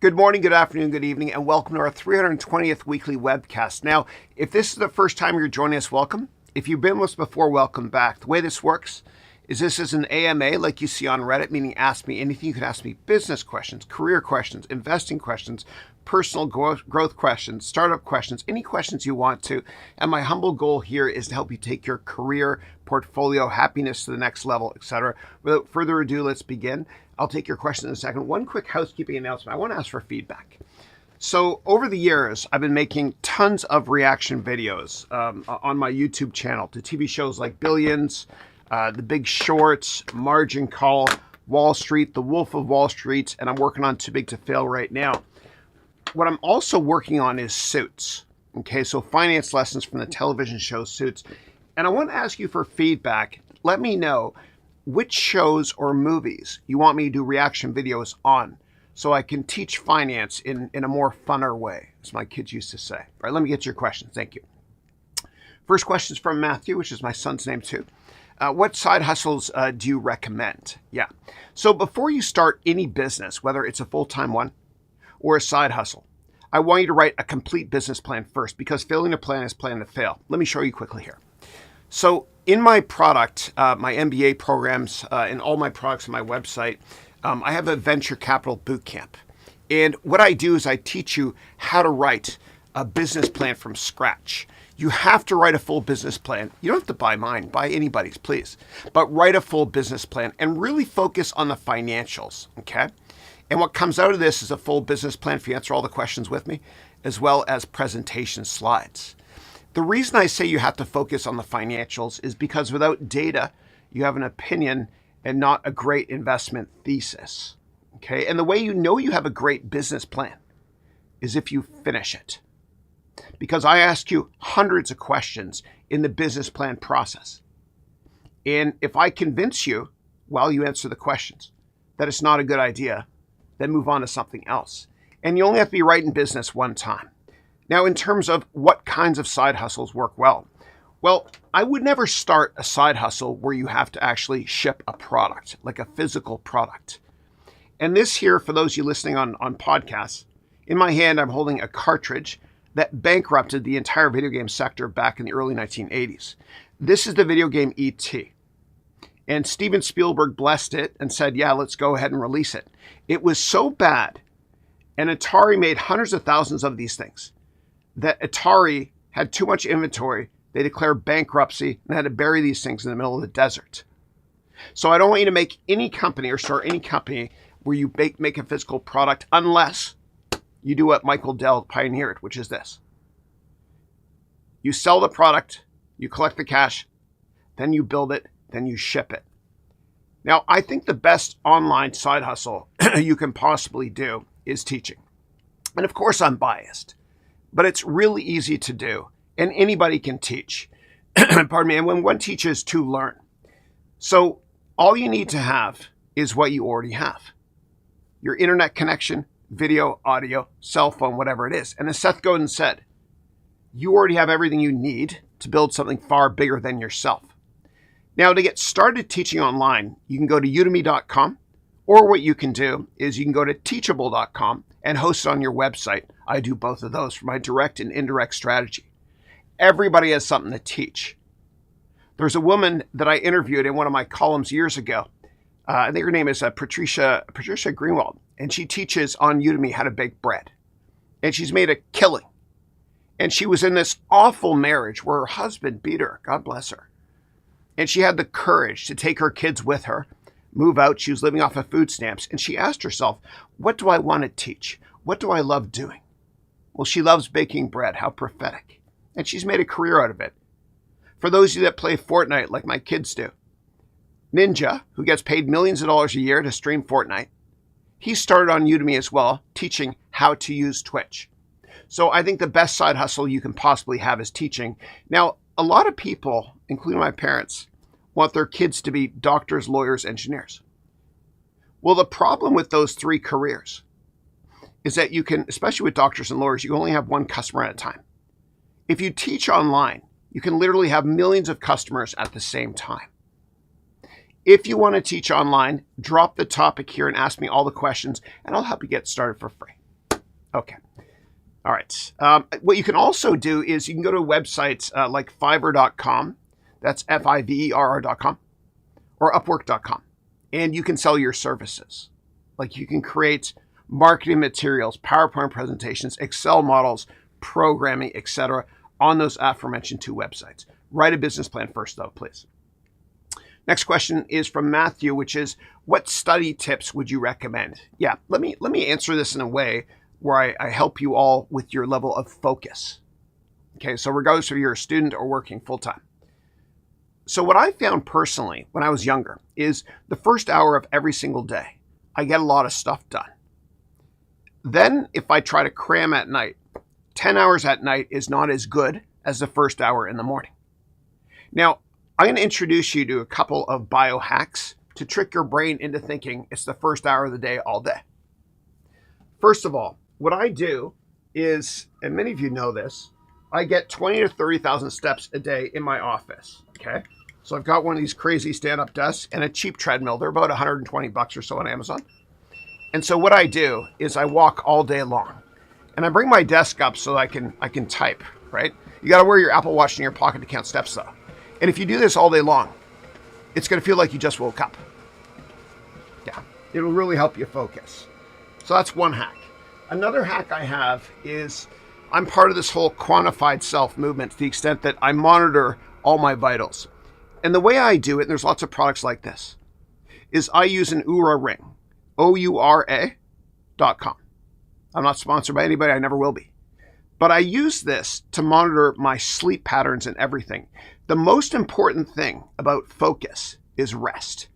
Good morning, good afternoon, good evening, and welcome to our 320th weekly webcast. Now, if this is the first time you're joining us, welcome. If you've been with us before, welcome back. The way this works is this is an AMA like you see on Reddit, meaning ask me anything. You can ask me business questions, career questions, investing questions, personal growth questions, startup questions, any questions you want to. And my humble goal here is to help you take your career, portfolio, happiness to the next level, etc. Without further ado, let's begin. I'll take your questions in a second. One quick housekeeping announcement. I want to ask for feedback. So over the years, I've been making tons of reaction videos on my YouTube channel to TV shows like Billions, The Big Short, Margin Call, Wall Street, The Wolf of Wall Street, and I'm working on Too Big to Fail right now. What I'm also working on is Suits. Okay, so finance lessons from the television show Suits. And I want to ask you for feedback. Let me know which shows or movies you want me to do reaction videos on so I can teach finance in a more funner way, as my kids used to say. All right, let me get to your questions. Thank you. First question is from Matthew, which is my son's name too. What side hustles do you recommend? Yeah. So before you start any business, whether it's a full-time one or a side hustle, I want you to write a complete business plan first, because failing to plan is planning to fail. Let me show you quickly here. So in my product, my MBA programs, and all my products on my website, I have a venture capital bootcamp. And what I do is I teach you how to write a business plan from scratch. You have to write a full business plan. You don't have to buy mine, buy anybody's, please. But write a full business plan and really focus on the financials, okay? And what comes out of this is a full business plan, if you answer all the questions with me, as well as presentation slides. The reason I say you have to focus on the financials is because without data, you have an opinion and not a great investment thesis, okay? And the way you know you have a great business plan is if you finish it. Because I ask you hundreds of questions in the business plan process. And if I convince you while you answer the questions that it's not a good idea, then move on to something else. And you only have to be right in business one time. Now, in terms of what kinds of side hustles work well, I would never start a side hustle where you have to actually ship a product, like a physical product. And this here, for those of you listening on podcasts, in my hand, I'm holding a cartridge that bankrupted the entire video game sector back in the early 1980s. This is the video game E.T. And Steven Spielberg blessed it and said, yeah, let's go ahead and release it. It was so bad, and Atari made hundreds of thousands of these things, that Atari had too much inventory. They declared bankruptcy and had to bury these things in the middle of the desert. So I don't want you to make any company or start any company where you make a physical product unless you do what Michael Dell pioneered, which is this. You sell the product, you collect the cash, then you build it, then you ship it. Now, I think the best online side hustle you can possibly do is teaching. And of course, I'm biased, but it's really easy to do, and anybody can teach. Pardon me. And when one teaches, two learn. So all you need to have is what you already have. Your internet connection, video, audio, cell phone, whatever it is. And as Seth Godin said, you already have everything you need to build something far bigger than yourself. Now, to get started teaching online, you can go to udemy.com, or what you can do is you can go to teachable.com and host it on your website. I do both of those for my direct and indirect strategy. Everybody has something to teach. There's a woman that I interviewed in one of my columns years ago. I think her name is Patricia Greenwald, and she teaches on Udemy how to bake bread. And she's made a killing. And she was in this awful marriage where her husband beat her, God bless her. And she had the courage to take her kids with her, move out. She was living off of food stamps. And she asked herself, what do I want to teach? What do I love doing? Well, she loves baking bread. How prophetic. And she's made a career out of it. For those of you that play Fortnite like my kids do, Ninja, who gets paid millions of dollars a year to stream Fortnite, he started on Udemy as well, teaching how to use Twitch. So I think the best side hustle you can possibly have is teaching. Now, a lot of people, including my parents, want their kids to be doctors, lawyers, engineers. Well, the problem with those three careers is that you can, especially with doctors and lawyers, you only have one customer at a time. If you teach online, you can literally have millions of customers at the same time. If you want to teach online, drop the topic here and ask me all the questions, and I'll help you get started for free. Okay. All right. What you can also do is you can go to websites like Fiverr.com. That's Fiverr.com or Upwork.com. And you can sell your services. Like you can create marketing materials, PowerPoint presentations, Excel models, programming, etc. on those aforementioned 2 websites. Write a business plan first though, please. Next question is from Matthew, which is, what study tips would you recommend? Yeah, let me answer this in a way where I help you all with your level of focus. Okay, so regardless if you're a student or working full-time. So what I found personally when I was younger is the first hour of every single day, I get a lot of stuff done. Then if I try to cram at night, 10 hours at night is not as good as the first hour in the morning. Now, I'm going to introduce you to a couple of biohacks to trick your brain into thinking it's the first hour of the day all day. First of all, what I do is, and many of you know this, I get 20 to 30,000 steps a day in my office, okay? So I've got one of these crazy stand-up desks and a cheap treadmill. They're about $120 or so on Amazon. And so what I do is I walk all day long. And I bring my desk up so I can type, right? You got to wear your Apple Watch in your pocket to count steps though. And if you do this all day long, it's going to feel like you just woke up. Yeah, it'll really help you focus. So that's one hack. Another hack I have is I'm part of this whole quantified self movement to the extent that I monitor all my vitals. And the way I do it, and there's lots of products like this, is I use an Oura ring, Oura.com. I'm not sponsored by anybody, I never will be. But I use this to monitor my sleep patterns and everything. The most important thing about focus is rest.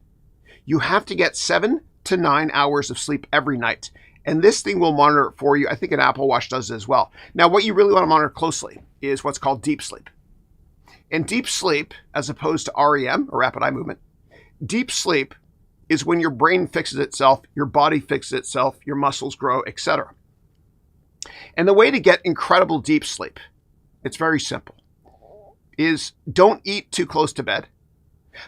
You have to get 7 to 9 hours of sleep every night. And this thing will monitor it for you. I think an Apple Watch does it as well. Now, what you really want to monitor closely is what's called deep sleep. And deep sleep, as opposed to REM, or rapid eye movement, deep sleep is when your brain fixes itself, your body fixes itself, your muscles grow, etc. And the way to get incredible deep sleep, it's very simple, is don't eat too close to bed.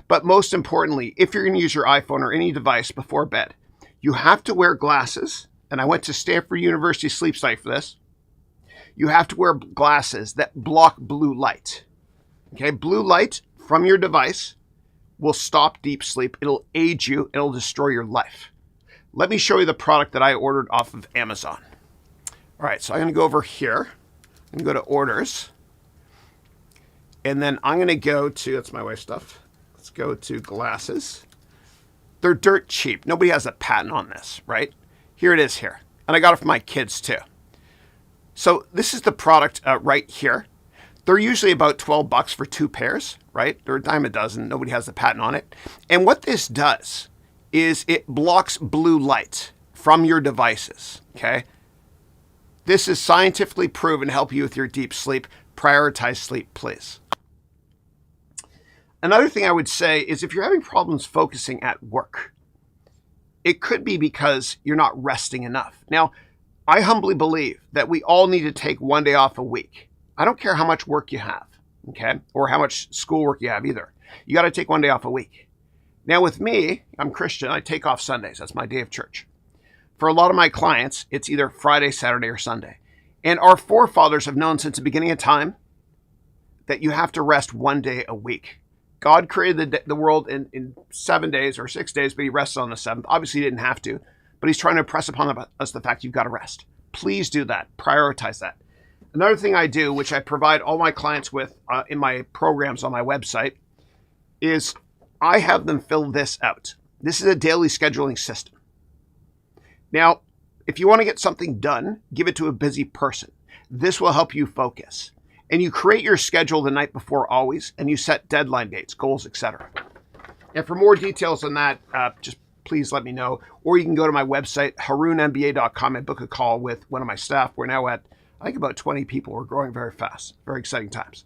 But most importantly, if you're going to use your iPhone or any device before bed, you have to wear glasses. And I went to Stanford University Sleep Site for this. You have to wear glasses that block blue light. Okay, blue light from your device will stop deep sleep. It'll age you. It'll destroy your life. Let me show you the product that I ordered off of Amazon. All right, so I'm going to go over here and go to orders. And then I'm going to go to, that's my wife's stuff. Let's go to glasses. They're dirt cheap. Nobody has a patent on this, right? Here it is here. And I got it for my kids too. So this is the product right here. They're usually about $12 for 2 pairs, right? They're a dime a dozen. Nobody has a patent on it. And what this does is it blocks blue light from your devices, okay? This is scientifically proven to help you with your deep sleep. Prioritize sleep, please. Another thing I would say is if you're having problems focusing at work, it could be because you're not resting enough. Now, I humbly believe that we all need to take 1 day off a week. I don't care how much work you have, okay? Or how much schoolwork you have either. You got to take 1 day off a week. Now with me, I'm Christian. I take off Sundays. That's my day of church. For a lot of my clients, it's either Friday, Saturday, or Sunday. And our forefathers have known since the beginning of time that you have to rest 1 day a week. God created the world in 7 days or 6 days, but he rested on the 7th. Obviously, he didn't have to, but he's trying to impress upon us the fact you've got to rest. Please do that. Prioritize that. Another thing I do, which I provide all my clients with in my programs on my website, is I have them fill this out. This is a daily scheduling system. Now, if you want to get something done, give it to a busy person. This will help you focus. And you create your schedule the night before always, and you set deadline dates, goals, etc. And for more details on that, just please let me know. Or you can go to my website, HarounMBA.com, and book a call with one of my staff. We're now at, I think, about 20 people. We're growing very fast. Very exciting times.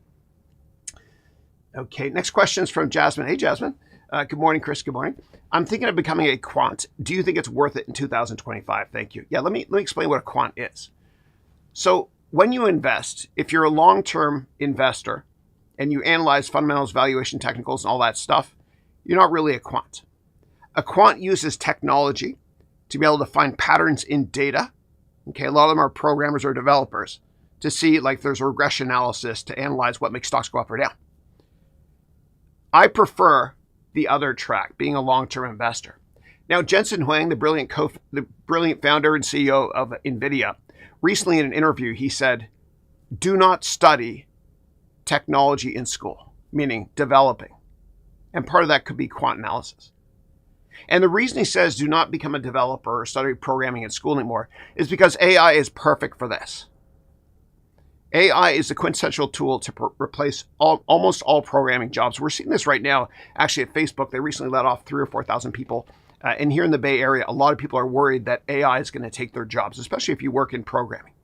Okay, next question is from Jasmine. Hey, Jasmine. Good morning, Chris. Good morning. I'm thinking of becoming a quant. Do you think it's worth it in 2025? Thank you. Yeah, let me explain what a quant is. So when you invest, if you're a long-term investor and you analyze fundamentals, valuation, technicals, and all that stuff, you're not really a quant. A quant uses technology to be able to find patterns in data Okay, a lot of them are programmers or developers to see like there's a regression analysis to analyze what makes stocks go up or down. I prefer the other track, being a long-term investor. Now, Jensen Huang, the brilliant founder and CEO of NVIDIA, recently in an interview, he said, do not study technology in school, meaning developing. And part of that could be quant analysis. And the reason he says do not become a developer or study programming in school anymore is because AI is perfect for this. AI is the quintessential tool to replace almost all programming jobs. We're seeing this right now. Actually, at Facebook, they recently let off 3,000 or 4,000 people. And here in the Bay Area, a lot of people are worried that AI is going to take their jobs, especially if you work in programming.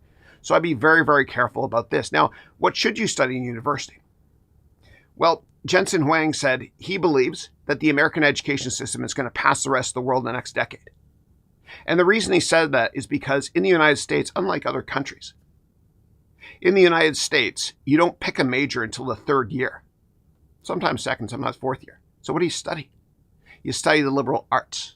So I'd be very, very careful about this. Now, what should you study in university? Well, Jensen Huang said he believes that the American education system is going to pass the rest of the world in the next decade. And the reason he said that is because in the United States, unlike other countries, in the United States, you don't pick a major until the third year, sometimes second, sometimes fourth year. So what do you study? You study the liberal arts.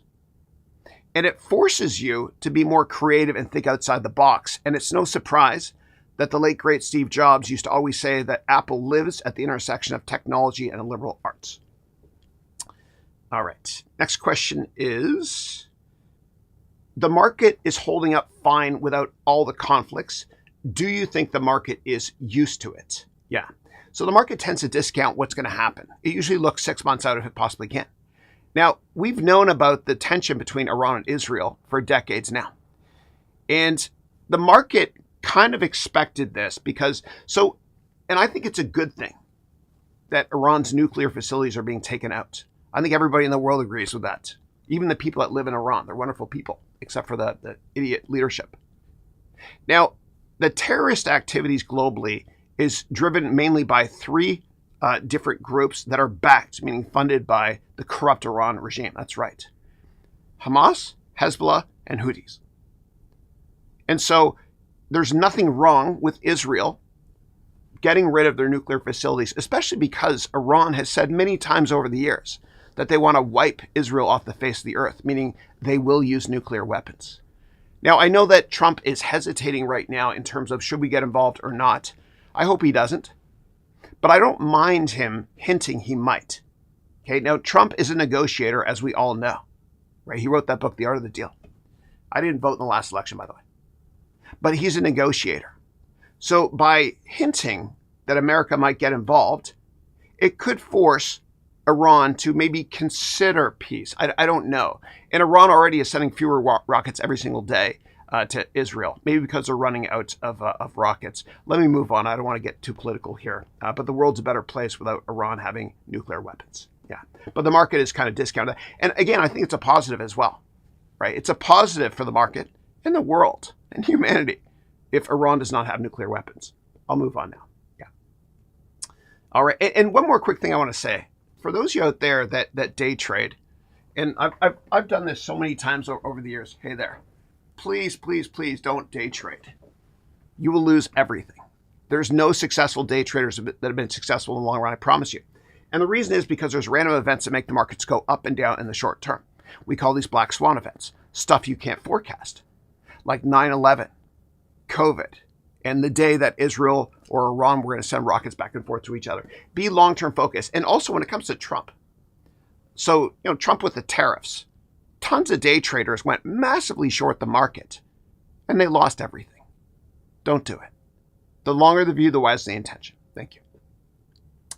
And it forces you to be more creative and think outside the box. And it's no surprise that the late, great Steve Jobs used to always say that Apple lives at the intersection of technology and liberal arts. All right. Next question is, the market is holding up fine without all the conflicts. Do you think the market is used to it? Yeah. So the market tends to discount what's going to happen. It usually looks 6 months out if it possibly can. Now, we've known about the tension between Iran and Israel for decades now. And the market kind of expected this because, and I think it's a good thing that Iran's nuclear facilities are being taken out. I think everybody in the world agrees with that. Even the people that live in Iran, they're wonderful people, except for the idiot leadership. Now, the terrorist activities globally is driven mainly by three different groups that are backed, meaning funded by the corrupt Iran regime. That's right. Hamas, Hezbollah, and Houthis. And so there's nothing wrong with Israel getting rid of their nuclear facilities, especially because Iran has said many times over the years that they want to wipe Israel off the face of the earth, meaning they will use nuclear weapons. Now, I know that Trump is hesitating right now in terms of should we get involved or not. I hope he doesn't. But I don't mind him hinting he might. Okay, now Trump is a negotiator, as we all know. Right? He wrote that book, The Art of the Deal. I didn't vote in the last election, by the way. But he's a negotiator. So by hinting that America might get involved, it could force Iran to maybe consider peace. I don't know. And Iran already is sending fewer rockets every single day to Israel, maybe because they're running out of rockets. Let me move on. I don't want to get too political here, but the world's a better place without Iran having nuclear weapons. Yeah, but the market is kind of discounted. And again, I think it's a positive as well, right? It's a positive for the market and the world and humanity if Iran does not have nuclear weapons. I'll move on now. Yeah. All right. And one more quick thing I want to say. For those of you out there that day trade, and I've done this so many times over the years. Hey there. Please, please, please don't day trade. You will lose everything. There's no successful day traders that have been successful in the long run, I promise you. And the reason is because there's random events that make the markets go up and down in the short term. We call these black swan events, stuff you can't forecast, like 9/11, COVID, and the day that Israel or Iran were going to send rockets back and forth to each other. Be long-term focused. And also when it comes to Trump. So, Trump with the tariffs, tons of day traders went massively short the market and they lost everything. Don't do it. The longer the view, the wiser the intention. Thank you.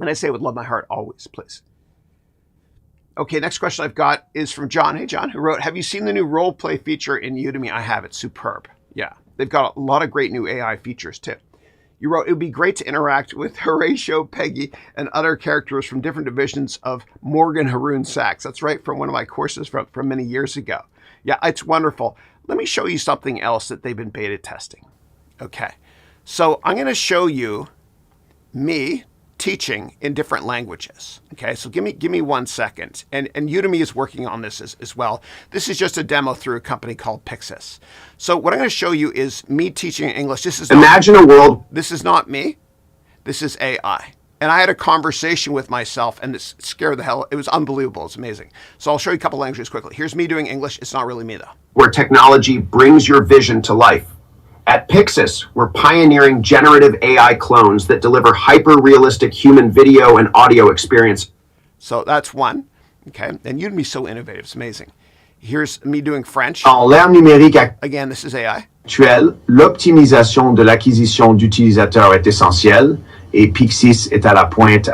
And I say it with love in my heart always, please. Okay, next question I've got is from John. Hey, John, who wrote, have you seen the new role play feature in Udemy? I have. It's superb. Yeah, they've got a lot of great new AI features too. You wrote, it would be great to interact with Horatio, Peggy, and other characters from different divisions of Morgan Haroun Sachs. That's right, from one of my courses from many years ago. Yeah, it's wonderful. Let me show you something else that they've been beta testing. Okay, so I'm going to show you me teaching in different languages. Okay, so give me 1 second. And Udemy is working on this as well. This is just a demo through a company called Pixis. So what I'm going to show you is me teaching in English. This is Imagine a world. This is not me. This is AI. And I had a conversation with myself and this scared the hell. It was unbelievable. It's amazing. So I'll show you a couple languages quickly. Here's me doing English. It's not really me though. Where technology brings your vision to life. At Pixis, we're pioneering generative AI clones that deliver hyper-realistic human video and audio experience. So that's one. Okay. And Udemy's so innovative. It's amazing. Here's me doing French. En l'ère numérique Again, this is AI. actuelle, l'optimisation de l'acquisition d'utilisateurs est essentielle et Pixis est à la pointe.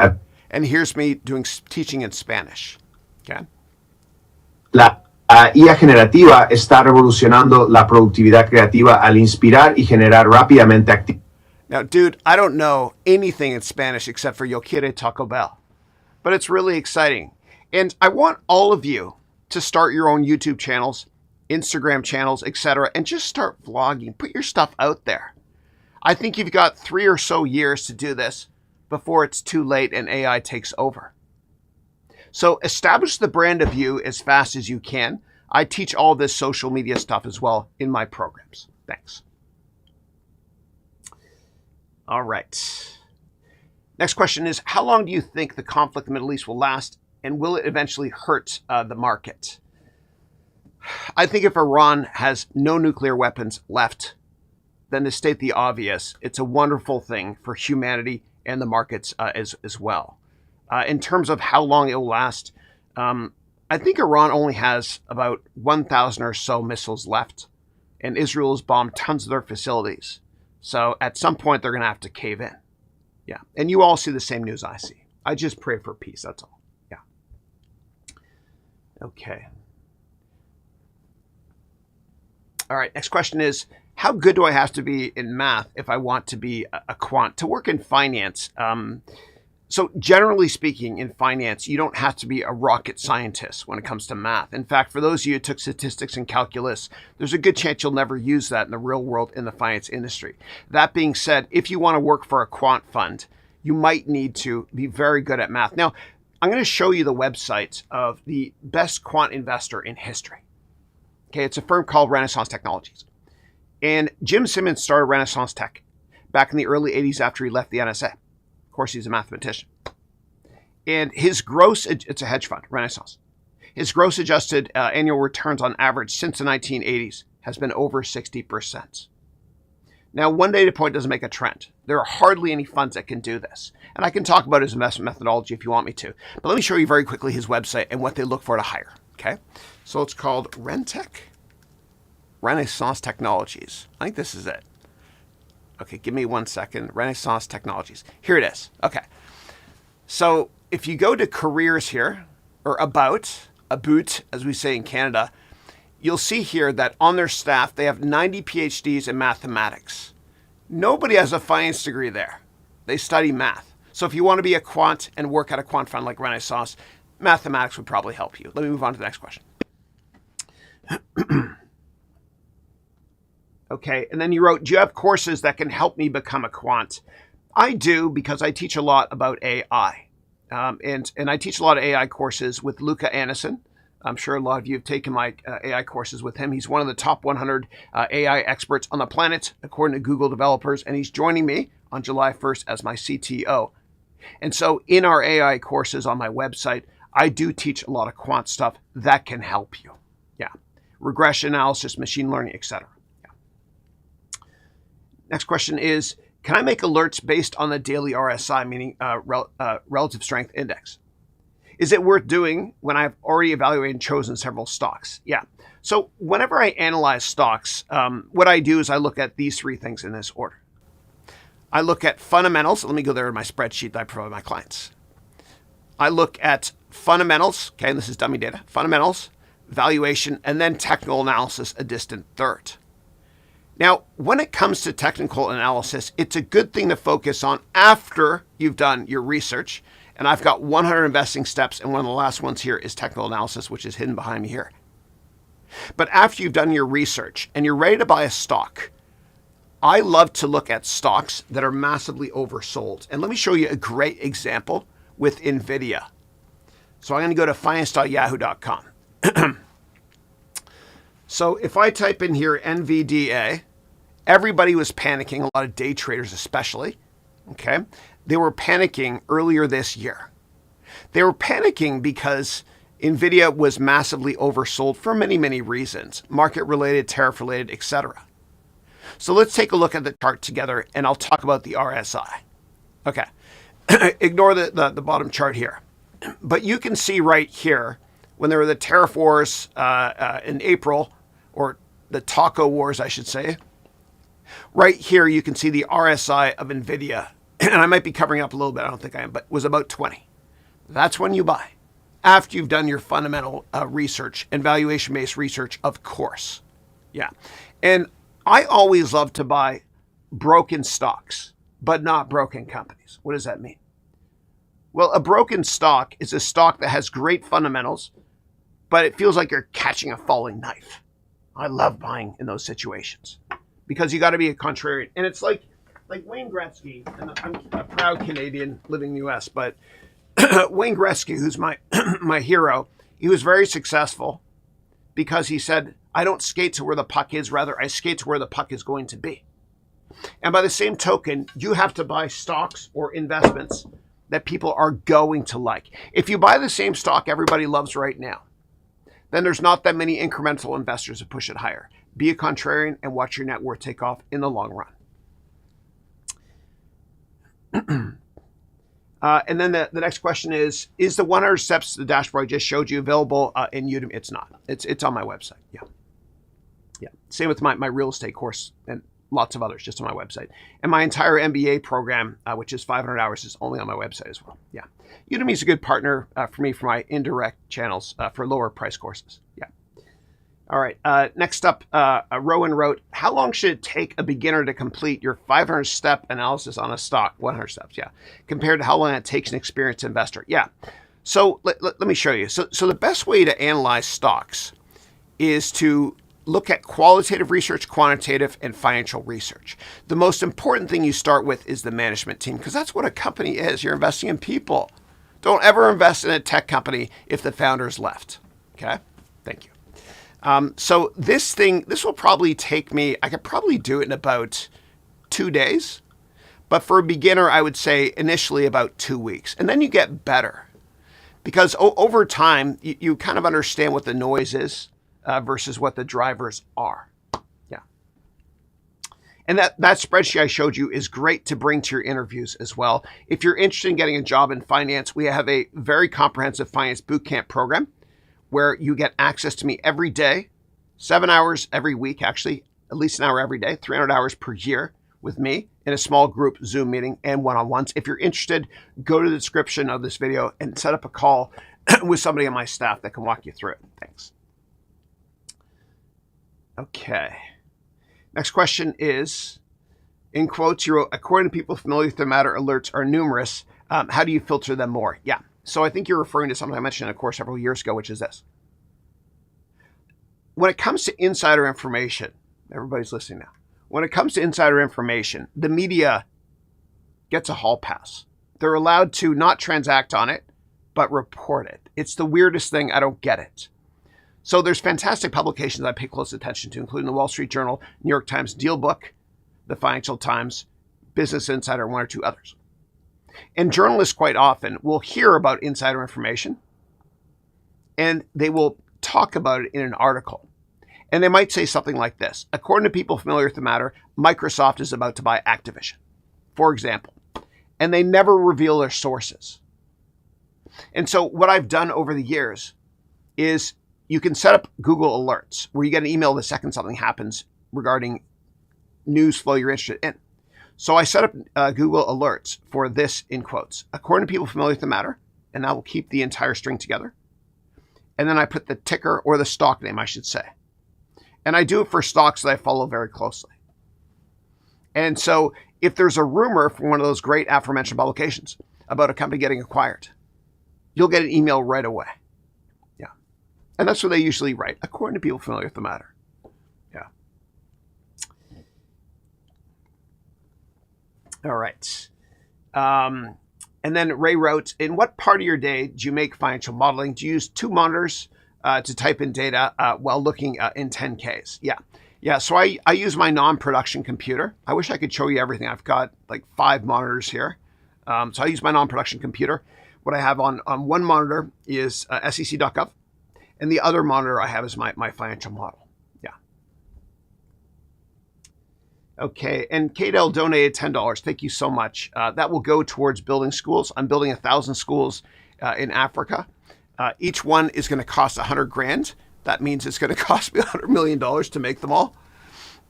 And here's me doing teaching in Spanish. Okay. La IA generativa está revolucionando la productividad creativa al inspirar y generar rápidamente actividades. Now, dude, I don't know anything in Spanish except for Yo quiero Taco Bell, but it's really exciting. And I want all of you to start your own YouTube channels, Instagram channels, etc., and just start vlogging. Put your stuff out there. I think you've got 3 or so years to do this before it's too late and AI takes over. So establish the brand of you as fast as you can. I teach all this social media stuff as well in my programs. Thanks. All right. Next question is, how long do you think the conflict in the Middle East will last, and will it eventually hurt the market? I think if Iran has no nuclear weapons left, then to state the obvious, it's a wonderful thing for humanity and the markets as well. In terms of how long it will last, I think Iran only has about 1,000 or so missiles left, and Israel has bombed tons of their facilities. So at some point, they're going to have to cave in. Yeah. And you all see the same news I see. I just pray for peace. That's all. Yeah. Okay. All right. Next question is, how good do I have to be in math if I want to be a quant? To work in finance, so generally speaking, in finance, you don't have to be a rocket scientist when it comes to math. In fact, for those of you who took statistics and calculus, there's a good chance you'll never use that in the real world in the finance industry. That being said, if you want to work for a quant fund, you might need to be very good at math. Now, I'm going to show you the website of the best quant investor in history. Okay, it's a firm called Renaissance Technologies. And Jim Simmons started Renaissance Tech back in the early 80s after he left the NSA. Of course, he's a mathematician. And his gross, it's a hedge fund, Renaissance. His gross adjusted annual returns on average since the 1980s has been over 60%. Now, one data point doesn't make a trend. There are hardly any funds that can do this. And I can talk about his investment methodology if you want me to. But let me show you very quickly his website and what they look for to hire. Okay? So it's called Rentech, Renaissance Technologies. I think this is it. Okay, give me 1 second. Renaissance Technologies. Here it is. Okay. So if you go to careers here, or about, as we say in Canada, you'll see here that on their staff, they have 90 PhDs in mathematics. Nobody has a finance degree there. They study math. So if you want to be a quant and work at a quant fund like Renaissance, mathematics would probably help you. Let me move on to the next question. Okay, and then you wrote, do you have courses that can help me become a quant? I do, because I teach a lot about AI. And I teach a lot of AI courses with Luca Anderson. I'm sure a lot of you have taken my AI courses with him. He's one of the top 100 AI experts on the planet, according to Google developers, and he's joining me on July 1st as my CTO. And so in our AI courses on my website, I do teach a lot of quant stuff that can help you. Yeah, regression analysis, machine learning, etc. Next question is, can I make alerts based on the daily RSI, meaning relative strength index? Is it worth doing when I've already evaluated and chosen several stocks? Yeah. So whenever I analyze stocks, what I do is I look at these 3 things in this order. I look at fundamentals. Let me go there in my spreadsheet that I provide my clients. I look at fundamentals. Okay, and this is dummy data. Fundamentals, valuation, and then technical analysis, a distant third. Now, when it comes to technical analysis, it's a good thing to focus on after you've done your research. And I've got 100 investing steps, and one of the last ones here is technical analysis, which is hidden behind me here. But after you've done your research and you're ready to buy a stock, I love to look at stocks that are massively oversold. And let me show you a great example with NVIDIA. So I'm going to go to finance.yahoo.com. So if I type in here NVDA, everybody was panicking, a lot of day traders especially, okay? They were panicking earlier this year. They were panicking because NVIDIA was massively oversold for many, many reasons, market-related, tariff-related, etc. So let's take a look at the chart together, and I'll talk about the RSI. Okay. Ignore the bottom chart here. But you can see right here, when there were the tariff wars in April, or the taco wars, I should say, right here you can see the RSI of NVIDIA. And I might be covering up a little bit, I don't think I am, but was about 20. That's when you buy. After you've done your fundamental research and valuation-based research, of course. Yeah. And I always love to buy broken stocks, but not broken companies. What does that mean? Well, a broken stock is a stock that has great fundamentals, but it feels like you're catching a falling knife. I love buying in those situations because you got to be a contrarian. And it's like Wayne Gretzky, and I'm a proud Canadian living in the US, but Wayne Gretzky, who's my my hero, he was very successful because he said, I don't skate to where the puck is, rather I skate to where the puck is going to be. And by the same token, you have to buy stocks or investments that people are going to like. If you buy the same stock everybody loves right now, then there's not that many incremental investors that push it higher. Be a contrarian and watch your net worth take off in the long run. And then the next question is the 100 steps to the dashboard I just showed you available in Udemy? It's not. It's on my website. Yeah. Yeah. Same with my real estate course and lots of others just on my website. And my entire MBA program, which is 500 hours, is only on my website as well. Yeah. Udemy is a good partner for me for my indirect channels for lower price courses. Yeah. All right. Next up, Rowan wrote, how long should it take a beginner to complete your 500-step analysis on a stock? 100 steps, yeah. Compared to how long it takes an experienced investor. Yeah. So let me show you. So the best way to analyze stocks is to look at qualitative research, quantitative, and financial research. The most important thing you start with is the management team, because that's what a company is. You're investing in people. Don't ever invest in a tech company if the founder's left. Okay? Thank you. So this will probably take me, I could probably do it in about 2 days. But for a beginner, I would say initially about 2 weeks. And then you get better. Because over time, you kind of understand what the noise is versus what the drivers are. Yeah. And that spreadsheet I showed you is great to bring to your interviews as well. If you're interested in getting a job in finance, we have a very comprehensive Finance Bootcamp program where you get access to me every day, 7 hours every week, actually, at least an hour every day, 300 hours per year with me in a small group Zoom meeting and one-on-ones. If you're interested, go to the description of this video and set up a call with somebody on my staff that can walk you through it. Thanks. Okay. Next question is, in quotes, you wrote, according to people familiar with the matter, alerts are numerous. How do you filter them more? Yeah. So I think you're referring to something I mentioned in a course several years ago, which is this. When it comes to insider information, everybody's listening now. When it comes to insider information, the media gets a hall pass. They're allowed to not transact on it, but report it. It's the weirdest thing. I don't get it. So there's fantastic publications I pay close attention to, including the Wall Street Journal, New York Times Deal Book, the Financial Times, Business Insider, and one or two others. And journalists quite often will hear about insider information and they will talk about it in an article. And they might say something like this. According to people familiar with the matter, Microsoft is about to buy Activision, for example. And they never reveal their sources. And so what I've done over the years is you can set up Google Alerts where you get an email the second something happens regarding news flow you're interested in. So I set up Google Alerts for this in quotes. According to people familiar with the matter, and that will keep the entire string together. And then I put the ticker or the stock name, I should say. And I do it for stocks that I follow very closely. And so if there's a rumor from one of those great aforementioned publications about a company getting acquired, you'll get an email right away. Yeah. And that's what they usually write, according to people familiar with the matter. Yeah. All right. And then Ray wrote, in what part of your day do you make financial modeling? Do you use two monitors to type in data while looking in 10Ks? Yeah. Yeah, so I use my non-production computer. I wish I could show you everything. I've got like 5 monitors here. So I use my non-production computer. What I have on one monitor is sec.gov, and the other monitor I have is my financial model. Yeah. Okay, and KDL donated $10. Thank you so much. That will go towards building schools. I'm building 1,000 schools in Africa. Each one is going to cost 100 grand. That means it's going to cost me $100 million to make them all.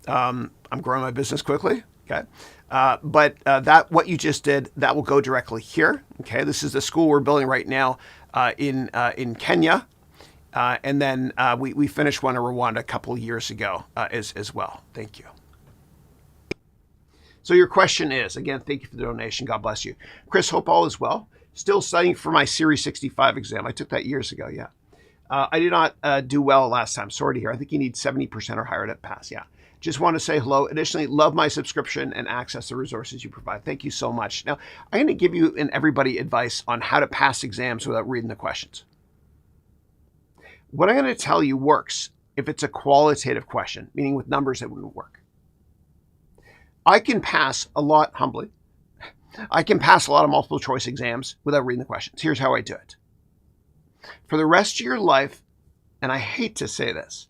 I'm growing my business quickly. Okay, but that what you just did, that will go directly here. Okay, this is the school we're building right now in Kenya, and then we finished one in Rwanda a couple of years ago as well. Thank you. So your question is, again, thank you for the donation. God bless you. Chris, hope all is well. Still studying for my Series 65 exam. I took that years ago, yeah. I did not do well last time. Sorry to hear. I think you need 70% or higher to pass, yeah. Just want to say hello. Additionally, love my subscription and access to resources you provide. Thank you so much. Now, I'm going to give you and everybody advice on how to pass exams without reading the questions. What I'm going to tell you works if it's a qualitative question, meaning with numbers that would work. I can pass a lot, humbly, I can pass a lot of multiple choice exams without reading the questions. Here's how I do it. For the rest of your life, and I hate to say this,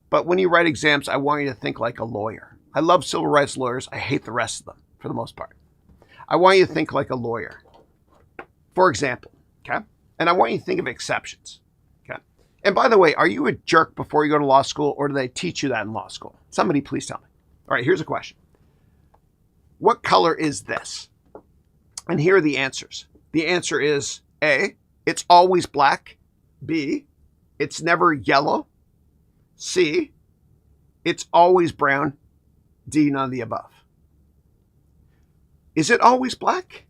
but when you write exams, I want you to think like a lawyer. I love civil rights lawyers. I hate the rest of them, for the most part. I want you to think like a lawyer. For example, okay? And I want you to think of exceptions, okay? And by the way, are you a jerk before you go to law school, or do they teach you that in law school? Somebody please tell me. All right, here's a question. What color is this? And here are the answers. The answer is A, it's always black. B, it's never yellow. C, it's always brown. D, none of the above. Is it always black?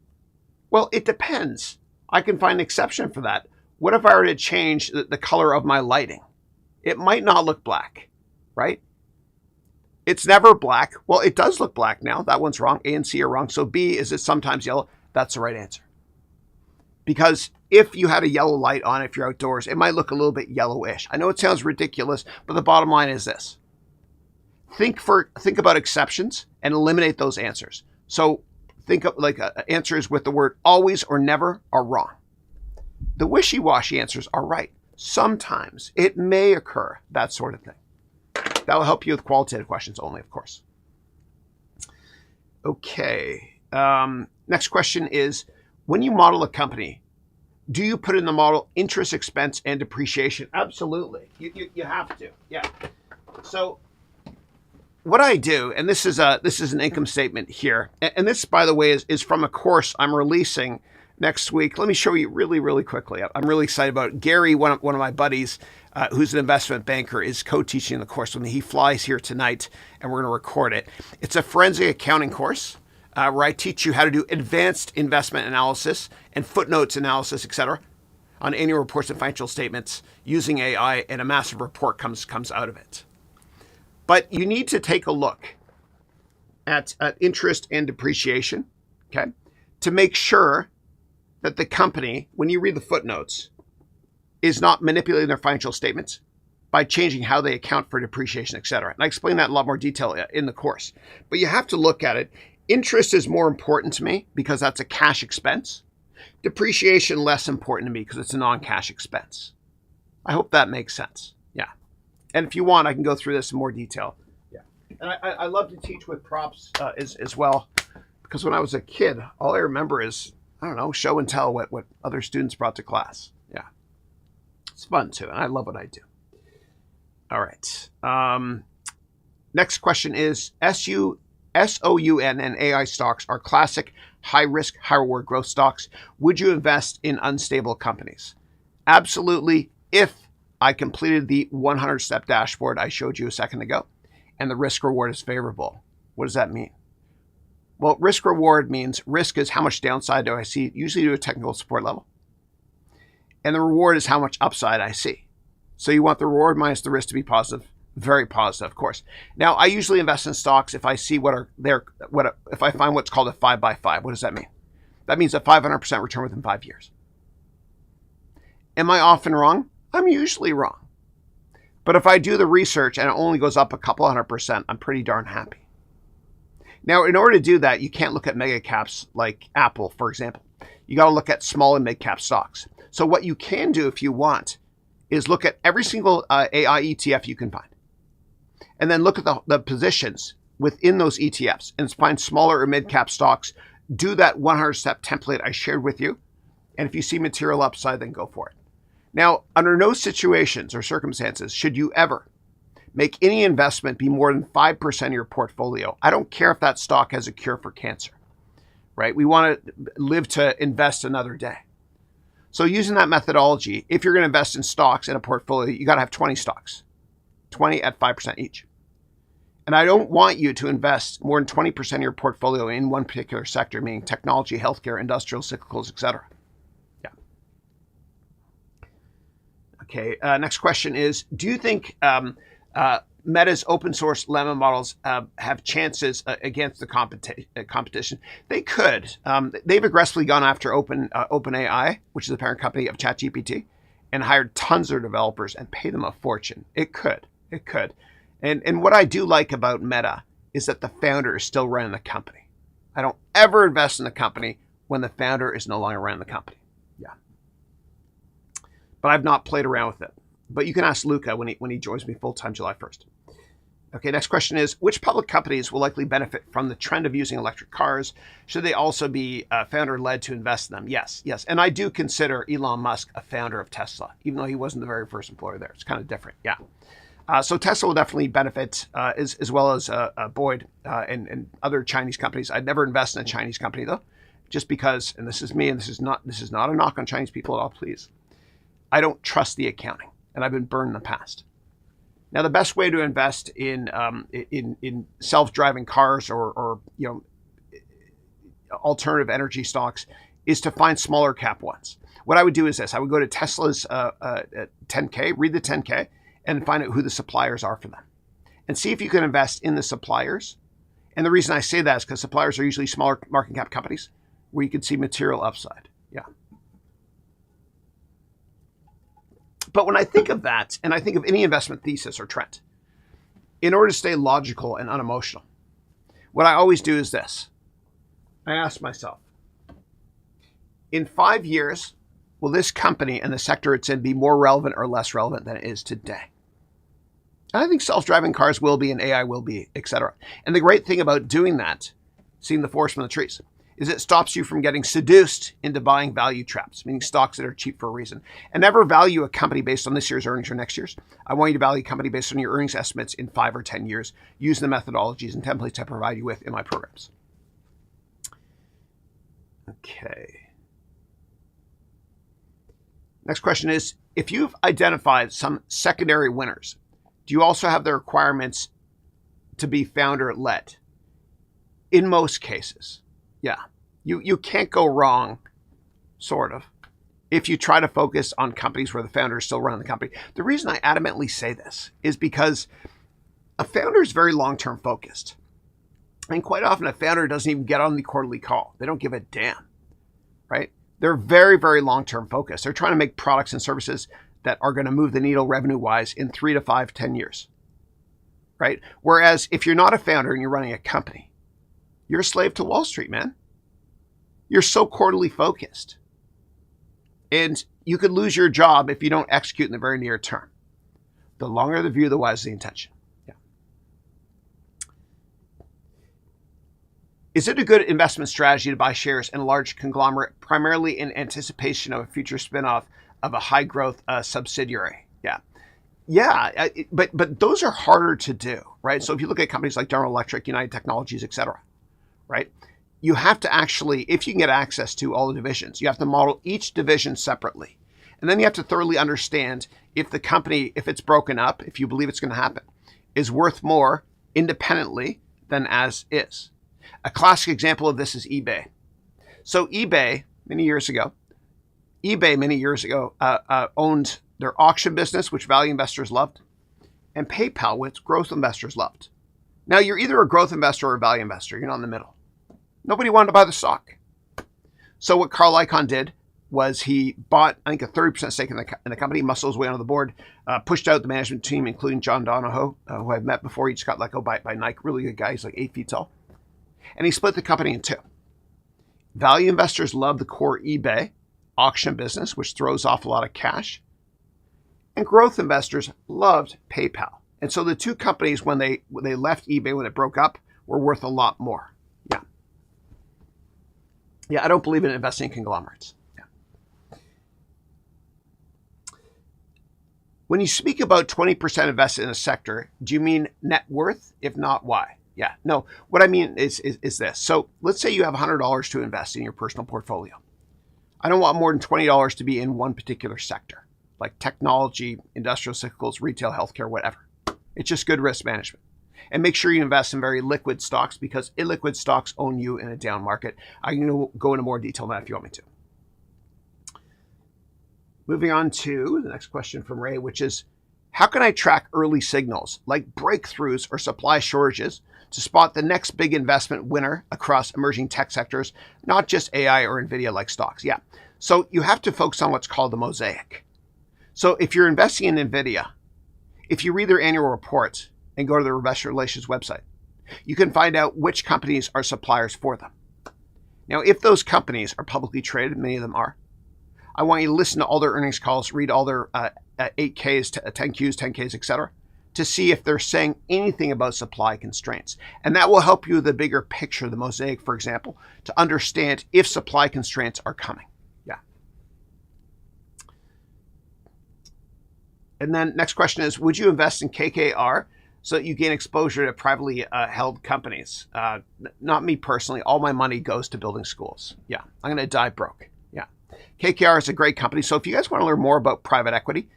Well, it depends. I can find an exception for that. What if I were to change the color of my lighting? It might not look black, right? It's never black. Well, it does look black now. That one's wrong. A and C are wrong. So B, is it sometimes yellow? That's the right answer. Because if you had a yellow light on, if you're outdoors, it might look a little bit yellowish. I know it sounds ridiculous, but the bottom line is this. Think about exceptions and eliminate those answers. So think of like answers with the word always or never are wrong. The wishy-washy answers are right. Sometimes it may occur, that sort of thing. That will help you with qualitative questions only, of course. Okay. Next question is, when you model a company, do you put in the model interest expense and depreciation? Absolutely. You have to. Yeah. So what I do, and this is an income statement here, and this, by the way, is from a course I'm releasing next week. Let me show you really, really quickly. I'm really excited about it. Gary, one of my buddies, who's an investment banker, is co-teaching the course with me. He flies here tonight, and we're going to record it. It's a forensic accounting course where I teach you how to do advanced investment analysis and footnotes analysis, etc., on annual reports and financial statements using AI, and a massive report comes out of it. But you need to take a look at interest and depreciation, okay, to make sure that the company, when you read the footnotes, is not manipulating their financial statements by changing how they account for depreciation, et cetera. And I explain that in a lot more detail in the course. But you have to look at it. Interest is more important to me because that's a cash expense. Depreciation less important to me because it's a non-cash expense. I hope that makes sense. Yeah. And if you want, I can go through this in more detail. Yeah. And I love to teach with props as well, because when I was a kid, all I remember is, I don't know, show and tell what other students brought to class. Yeah. It's fun too, and I love what I do. All right. Next question is, SOUN and AI stocks are classic high-risk, high-reward growth stocks. Would you invest in unstable companies? Absolutely, if I completed the 100-step dashboard I showed you a second ago, and the risk-reward is favorable. What does that mean? Well, risk-reward means risk is how much downside do I see, usually to a technical support level. And the reward is how much upside I see. So you want the reward minus the risk to be positive. Very positive, of course. Now, I usually invest in stocks if I see if I find what's called a 5x5. What does that mean? That means a 500% return within 5 years. Am I often wrong? I'm usually wrong. But if I do the research and it only goes up a couple 100%, I'm pretty darn happy. Now, in order to do that, you can't look at mega caps like Apple, for example. You got to look at small and mid cap stocks. So what you can do if you want is look at every single AI ETF you can find. And then look at the positions within those ETFs and find smaller or mid-cap stocks. Do that 100-step template I shared with you. And if you see material upside, then go for it. Now, under no situations or circumstances should you ever make any investment be more than 5% of your portfolio. I don't care if that stock has a cure for cancer, right? We want to live to invest another day. So using that methodology, if you're going to invest in stocks in a portfolio, you got to have 20 stocks, 20 at 5% each. And I don't want you to invest more than 20% of your portfolio in one particular sector, meaning technology, healthcare, industrial, cyclicals, etc. Yeah. Okay, next question is, do you think Meta's open source lemma models have chances against the competition? They could. They've aggressively gone after OpenAI, which is the parent company of ChatGPT, and hired tons of developers and paid them a fortune. It could. And what I do like about Meta is that the founder is still running the company. I don't ever invest in the company when the founder is no longer running the company. Yeah. But I've not played around with it. But you can ask Luca when he joins me full-time July 1st. Okay, next question is, which public companies will likely benefit from the trend of using electric cars? Should they also be founder-led to invest in them? Yes. And I do consider Elon Musk a founder of Tesla, even though he wasn't the very first employer there. It's kind of different, yeah. So Tesla will definitely benefit, as well as Boyd and other Chinese companies. I'd never invest in a Chinese company, though, just because, and this is me, and this is not a knock on Chinese people at all, please. I don't trust the accounting, and I've been burned in the past. Now, the best way to invest in self-driving cars or alternative energy stocks is to find smaller cap ones. What I would do is this: I would go to Tesla's 10K, read the 10K, and find out who the suppliers are for them, and see if you can invest in the suppliers. And the reason I say that is because suppliers are usually smaller market cap companies where you can see material upside. Yeah. But when I think of that, and I think of any investment thesis or trend, in order to stay logical and unemotional, what I always do is this. I ask myself, in 5 years, will this company and the sector it's in be more relevant or less relevant than it is today? And I think self-driving cars will be, and AI will be, etc. And the great thing about doing that, seeing the forest from the trees, is it stops you from getting seduced into buying value traps, meaning stocks that are cheap for a reason. And never value a company based on this year's earnings or next year's. I want you to value a company based on your earnings estimates in 5 or 10 years, using the methodologies and templates I provide you with in my programs. Okay. Next question is, if you've identified some secondary winners, do you also have the requirements to be founder-led? In most cases, yeah. You can't go wrong, sort of, if you try to focus on companies where the founder is still running the company. The reason I adamantly say this is because a founder is very long-term focused. And quite often a founder doesn't even get on the quarterly call. They don't give a damn, right? They're very, very long-term focused. They're trying to make products and services that are going to move the needle revenue-wise in 3 to 5, 10 years, right? Whereas if you're not a founder and you're running a company, you're a slave to Wall Street, man. You're so quarterly focused. And you could lose your job if you don't execute in the very near term. The longer the view, the wiser the intention. Yeah. Is it a good investment strategy to buy shares in a large conglomerate, primarily in anticipation of a future spinoff of a high-growth subsidiary? Yeah, but those are harder to do, right? So if you look at companies like General Electric, United Technologies, etc., right? You have to actually, if you can get access to all the divisions, you have to model each division separately. And then you have to thoroughly understand if the company, if it's broken up, if you believe it's going to happen, is worth more independently than as is. A classic example of this is eBay. So eBay, many years ago, owned their auction business, which value investors loved, and PayPal, which growth investors loved. Now, you're either a growth investor or a value investor. You're not in the middle. Nobody wanted to buy the stock. So what Carl Icahn did was he bought, I think, a 30% stake in the company, muscled his way onto the board, pushed out the management team, including John Donahoe, who I've met before. He just got let go by Nike. Really good guy. He's like 8 feet tall. And he split the company in two. Value investors love the core eBay auction business, which throws off a lot of cash. And growth investors loved PayPal. And so the two companies, when they left eBay, when it broke up, were worth a lot more. Yeah. Yeah, I don't believe in investing in conglomerates. Yeah. When you speak about 20% invested in a sector, do you mean net worth? If not, why? Yeah, no, what I mean is this. So let's say you have $100 to invest in your personal portfolio. I don't want more than $20 to be in one particular sector, like technology, industrial cyclicals, retail, healthcare, whatever. It's just good risk management. And make sure you invest in very liquid stocks, because illiquid stocks own you in a down market. I can go into more detail on that if you want me to. Moving on to the next question from Ray, which is, how can I track early signals like breakthroughs or supply shortages to spot the next big investment winner across emerging tech sectors, not just AI or NVIDIA like stocks? Yeah. So you have to focus on what's called the mosaic. So if you're investing in NVIDIA, if you read their annual reports and go to their investor relations website, you can find out which companies are suppliers for them. Now, if those companies are publicly traded, many of them are, I want you to listen to all their earnings calls, read all their 8Ks, 10Qs, 10Ks, etc., to see if they're saying anything about supply constraints. And that will help you with the bigger picture, the mosaic, for example, to understand if supply constraints are coming. Yeah. And then next question is, would you invest in KKR so that you gain exposure to privately held companies? Not me personally. All my money goes to building schools. Yeah, I'm going to die broke. Yeah. KKR is a great company. So if you guys want to learn more about private equity,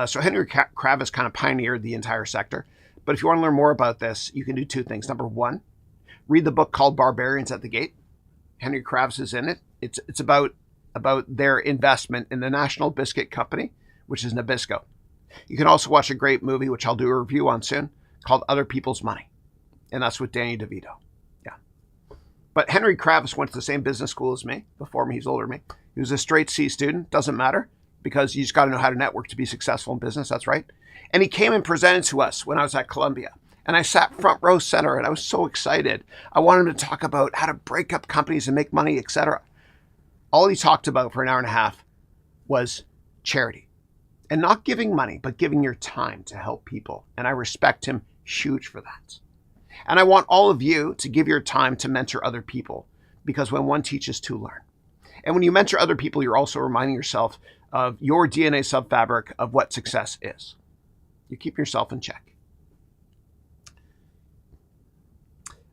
so Henry Kravis kind of pioneered the entire sector. But if you want to learn more about this, you can do two things. Number one, read the book called Barbarians at the Gate. Henry Kravis is in it. It's about their investment in the National Biscuit Company, which is Nabisco. You can also watch a great movie, which I'll do a review on soon, called Other People's Money. And that's with Danny DeVito. Yeah. But Henry Kravis went to the same business school as me. Before me, he's older than me. He was a straight C student. Doesn't matter, because you just got to know how to network to be successful in business. That's right. And he came and presented to us when I was at Columbia. And I sat front row center, and I was so excited. I wanted him to talk about how to break up companies and make money, etc. All he talked about for an hour and a half was charity. And not giving money, but giving your time to help people. And I respect him huge for that. And I want all of you to give your time to mentor other people, because when one teaches, two learn. And when you mentor other people, you're also reminding yourself of your DNA subfabric of what success is. You keep yourself in check.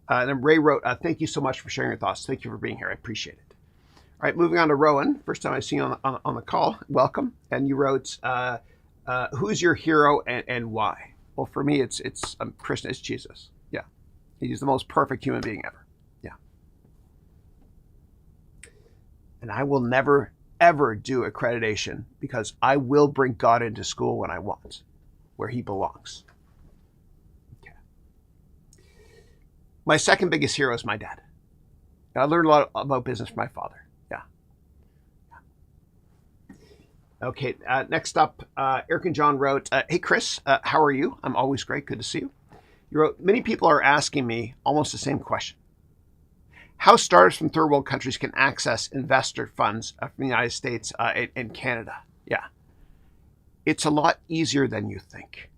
And then Ray wrote, thank you so much for sharing your thoughts. Thank you for being here. I appreciate it. All right, moving on to Rowan. First time I've seen you on the call. Welcome. And you wrote, who's your hero and why? Well, for me, it's Krishna. It's Jesus. Yeah. He's the most perfect human being ever. Yeah. And I will never, ever do accreditation, because I will bring God into school when I want, where he belongs. Okay. My second biggest hero is my dad. I learned a lot about business from my father. Okay, next up, Eric and John wrote, hey, Chris, how are you? I'm always great. Good to see you. You wrote, many people are asking me almost the same question. How startups from third world countries can access investor funds from the United States and Canada? Yeah, it's a lot easier than you think.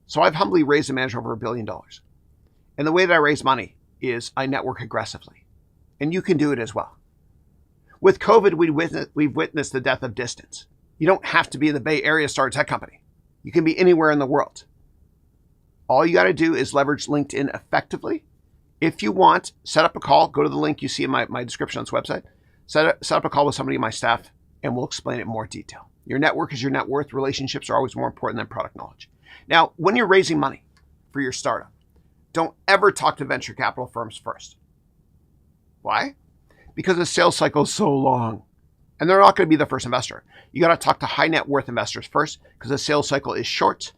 So I've humbly raised and managed over $1 billion. And the way that I raise money is I network aggressively. And you can do it as well. With COVID, we've witnessed the death of distance. You don't have to be in the Bay Area to start a tech company. You can be anywhere in the world. All you got to do is leverage LinkedIn effectively. If you want, set up a call. Go to the link you see in my description on this website. Set up a call with somebody in my staff, and we'll explain it in more detail. Your network is your net worth. Relationships are always more important than product knowledge. Now, when you're raising money for your startup, don't ever talk to venture capital firms first. Why? Because the sales cycle is so long. And they're not going to be the first investor. You got to talk to high net worth investors first, because the sales cycle is short.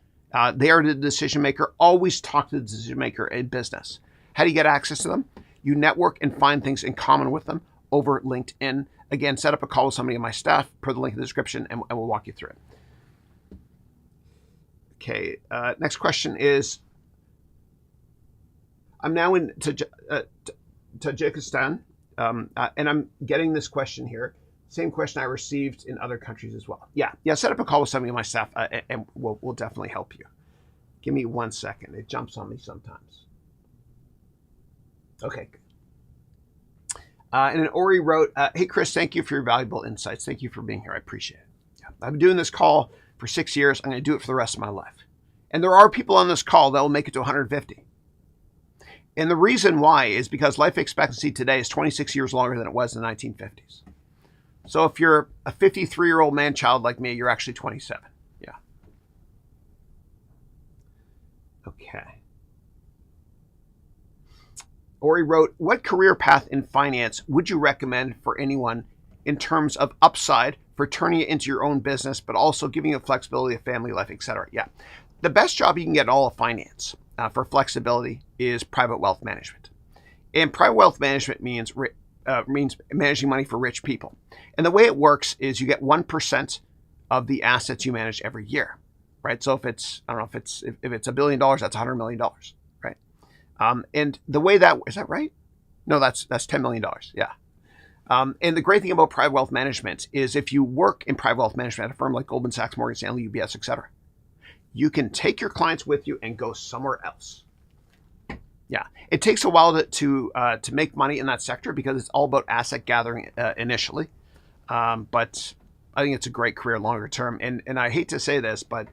They are the decision maker. Always talk to the decision maker in business. How do you get access to them? You network and find things in common with them over LinkedIn. Again, set up a call with somebody on my staff, per the link in the description, and we'll walk you through it. Okay, next question is, I'm now in Tajikistan, and I'm getting this question here. Same question I received in other countries as well. Yeah, set up a call with somebody on my staff, and we'll definitely help you. Give me 1 second. It jumps on me sometimes. Okay. And then Ori wrote, hey, Chris, thank you for your valuable insights. Thank you for being here. I appreciate it. Yeah. I've been doing this call for 6 years. I'm going to do it for the rest of my life. And there are people on this call that will make it to 150. And the reason why is because life expectancy today is 26 years longer than it was in the 1950s. So if you're a 53-year-old man-child like me, you're actually 27. Yeah. Okay. Ori wrote, what career path in finance would you recommend for anyone in terms of upside for turning it into your own business, but also giving you flexibility of family life, etc.? Yeah. The best job you can get in all of finance for flexibility is private wealth management. And private wealth management means managing money for rich people. And the way it works is you get 1% of the assets you manage every year, right? So if it's, I don't know, if it's $1 billion, that's $100 million, right? And the way that, is that right? No, that's $10 million, yeah. And the great thing about private wealth management is if you work in private wealth management at a firm like Goldman Sachs, Morgan Stanley, UBS, etc., you can take your clients with you and go somewhere else. Yeah, it takes a while to make money in that sector because it's all about asset gathering initially. But I think it's a great career longer term. And I hate to say this, but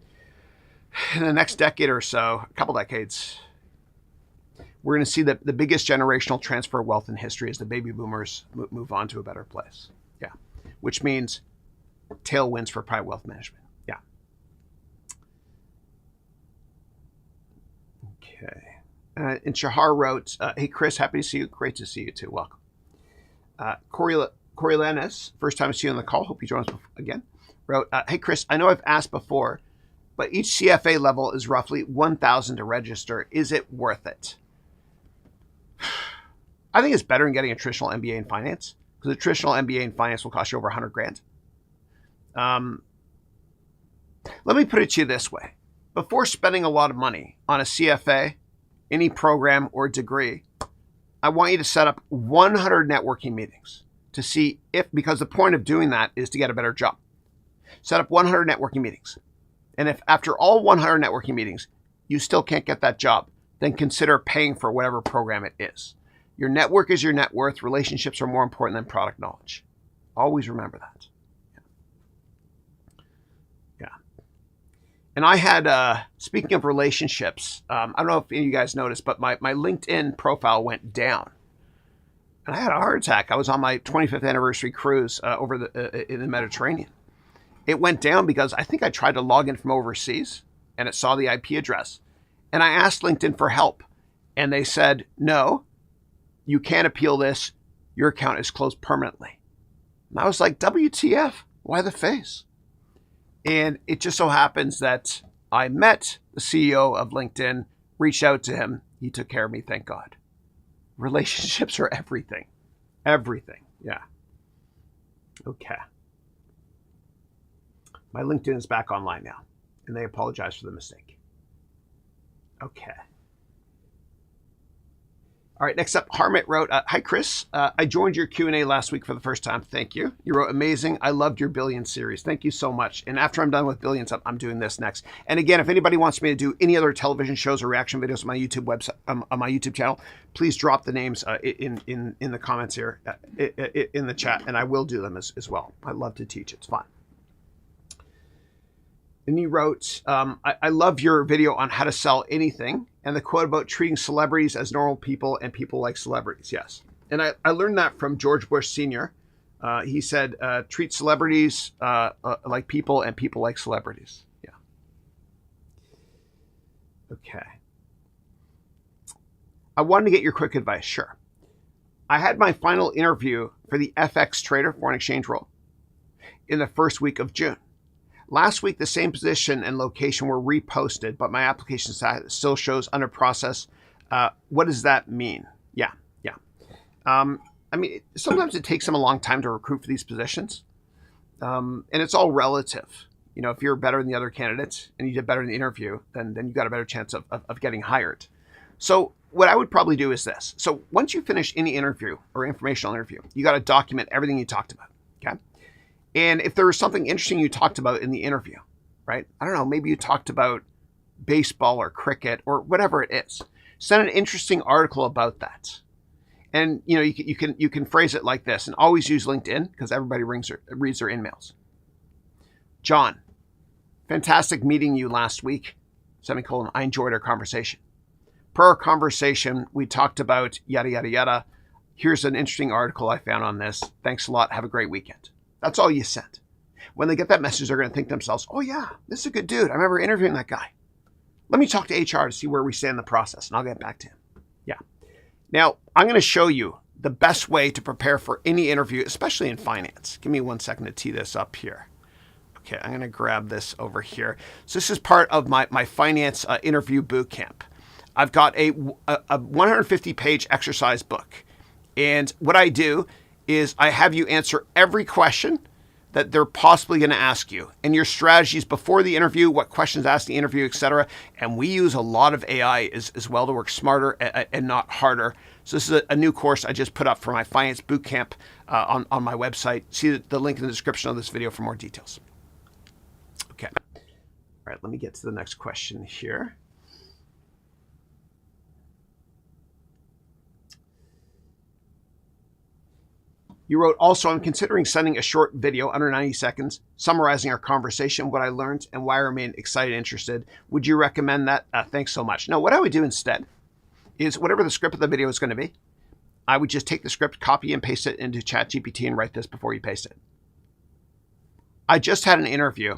in the next decade or so, a couple decades, we're going to see the biggest generational transfer of wealth in history as the baby boomers move on to a better place. Yeah, which means tailwinds for private wealth management. Yeah. Okay. And Shahar wrote, hey, Chris, happy to see you. Great to see you too. Welcome. Corey Lannis, first time to see you on the call. Hope you join us again. Wrote, hey, Chris, I know I've asked before, but each CFA level is roughly $1,000 to register. Is it worth it? I think it's better than getting a traditional MBA in finance because a traditional MBA in finance will cost you over $100,000. Let me put it to you this way. Before spending a lot of money on a CFA, any program or degree, I want you to set up 100 networking meetings to see if, because the point of doing that is to get a better job. Set up 100 networking meetings. And if after all 100 networking meetings, you still can't get that job, then consider paying for whatever program it is. Your network is your net worth. Relationships are more important than product knowledge. Always remember that. And I had, speaking of relationships, I don't know if any of you guys noticed, but my LinkedIn profile went down. And I had a heart attack. I was on my 25th anniversary cruise in the Mediterranean. It went down because I think I tried to log in from overseas, and it saw the IP address. And I asked LinkedIn for help. And they said, no, you can't appeal this. Your account is closed permanently. And I was like, WTF? Why the face? And it just so happens that I met the CEO of LinkedIn, reached out to him. He took care of me, thank God. Relationships are everything. Everything, yeah. Okay. My LinkedIn is back online now, and they apologize for the mistake. Okay. All right, next up, Harmit wrote, hi, Chris. I joined your Q&A last week for the first time. Thank you. You wrote, amazing. I loved your Billions series. Thank you so much. And after I'm done with Billions, I'm doing this next. And again, if anybody wants me to do any other television shows or reaction videos on my YouTube website, on my YouTube channel, please drop the names in the comments here, in the chat, and I will do them as well. I love to teach. It's fun. And he wrote, I love your video on how to sell anything and the quote about treating celebrities as normal people and people like celebrities. Yes. And I learned that from George Bush Sr. He said, treat celebrities like people and people like celebrities. Yeah. Okay. I wanted to get your quick advice. Sure. I had my final interview for the FX trader foreign exchange role in the first week of June. Last week, the same position and location were reposted, but my application still shows under process. What does that mean? Yeah. I mean, sometimes it takes them a long time to recruit for these positions. And it's all relative. You know, if you're better than the other candidates and you did better in the interview, then you've got a better chance of getting hired. So what I would probably do is this. So once you finish any interview or informational interview, you got to document everything you talked about, okay? And if there was something interesting you talked about in the interview, right? I don't know, maybe you talked about baseball or cricket or whatever it is. Send an interesting article about that. And you can phrase it like this, and always use LinkedIn because everybody reads their emails. John, fantastic meeting you last week. Semicolon. I enjoyed our conversation. Per our conversation, we talked about yada yada yada. Here's an interesting article I found on this. Thanks a lot. Have a great weekend. That's all you sent. When they get that message, they're going to think to themselves, oh yeah, this is a good dude. I remember interviewing that guy. Let me talk to HR to see where we stand in the process, and I'll get back to him. Yeah. Now, I'm going to show you the best way to prepare for any interview, especially in finance. Give me 1 second to tee this up here. Okay, I'm going to grab this over here. So this is part of my finance interview bootcamp. I've got a 150-page exercise book. And what I do is I have you answer every question that they're possibly going to ask you, and your strategies before the interview, what questions ask the interview, etc. And we use a lot of AI as well to work smarter and not harder. So this is a new course I just put up for my Finance Bootcamp on my website. See the link in the description of this video for more details. Okay. All right, let me get to the next question here. You wrote, also, I'm considering sending a short video under 90 seconds, summarizing our conversation, what I learned, and why I remain excited and interested. Would you recommend that? Thanks so much. No, what I would do instead is whatever the script of the video is going to be, I would just take the script, copy and paste it into ChatGPT and write this before you paste it. I just had an interview.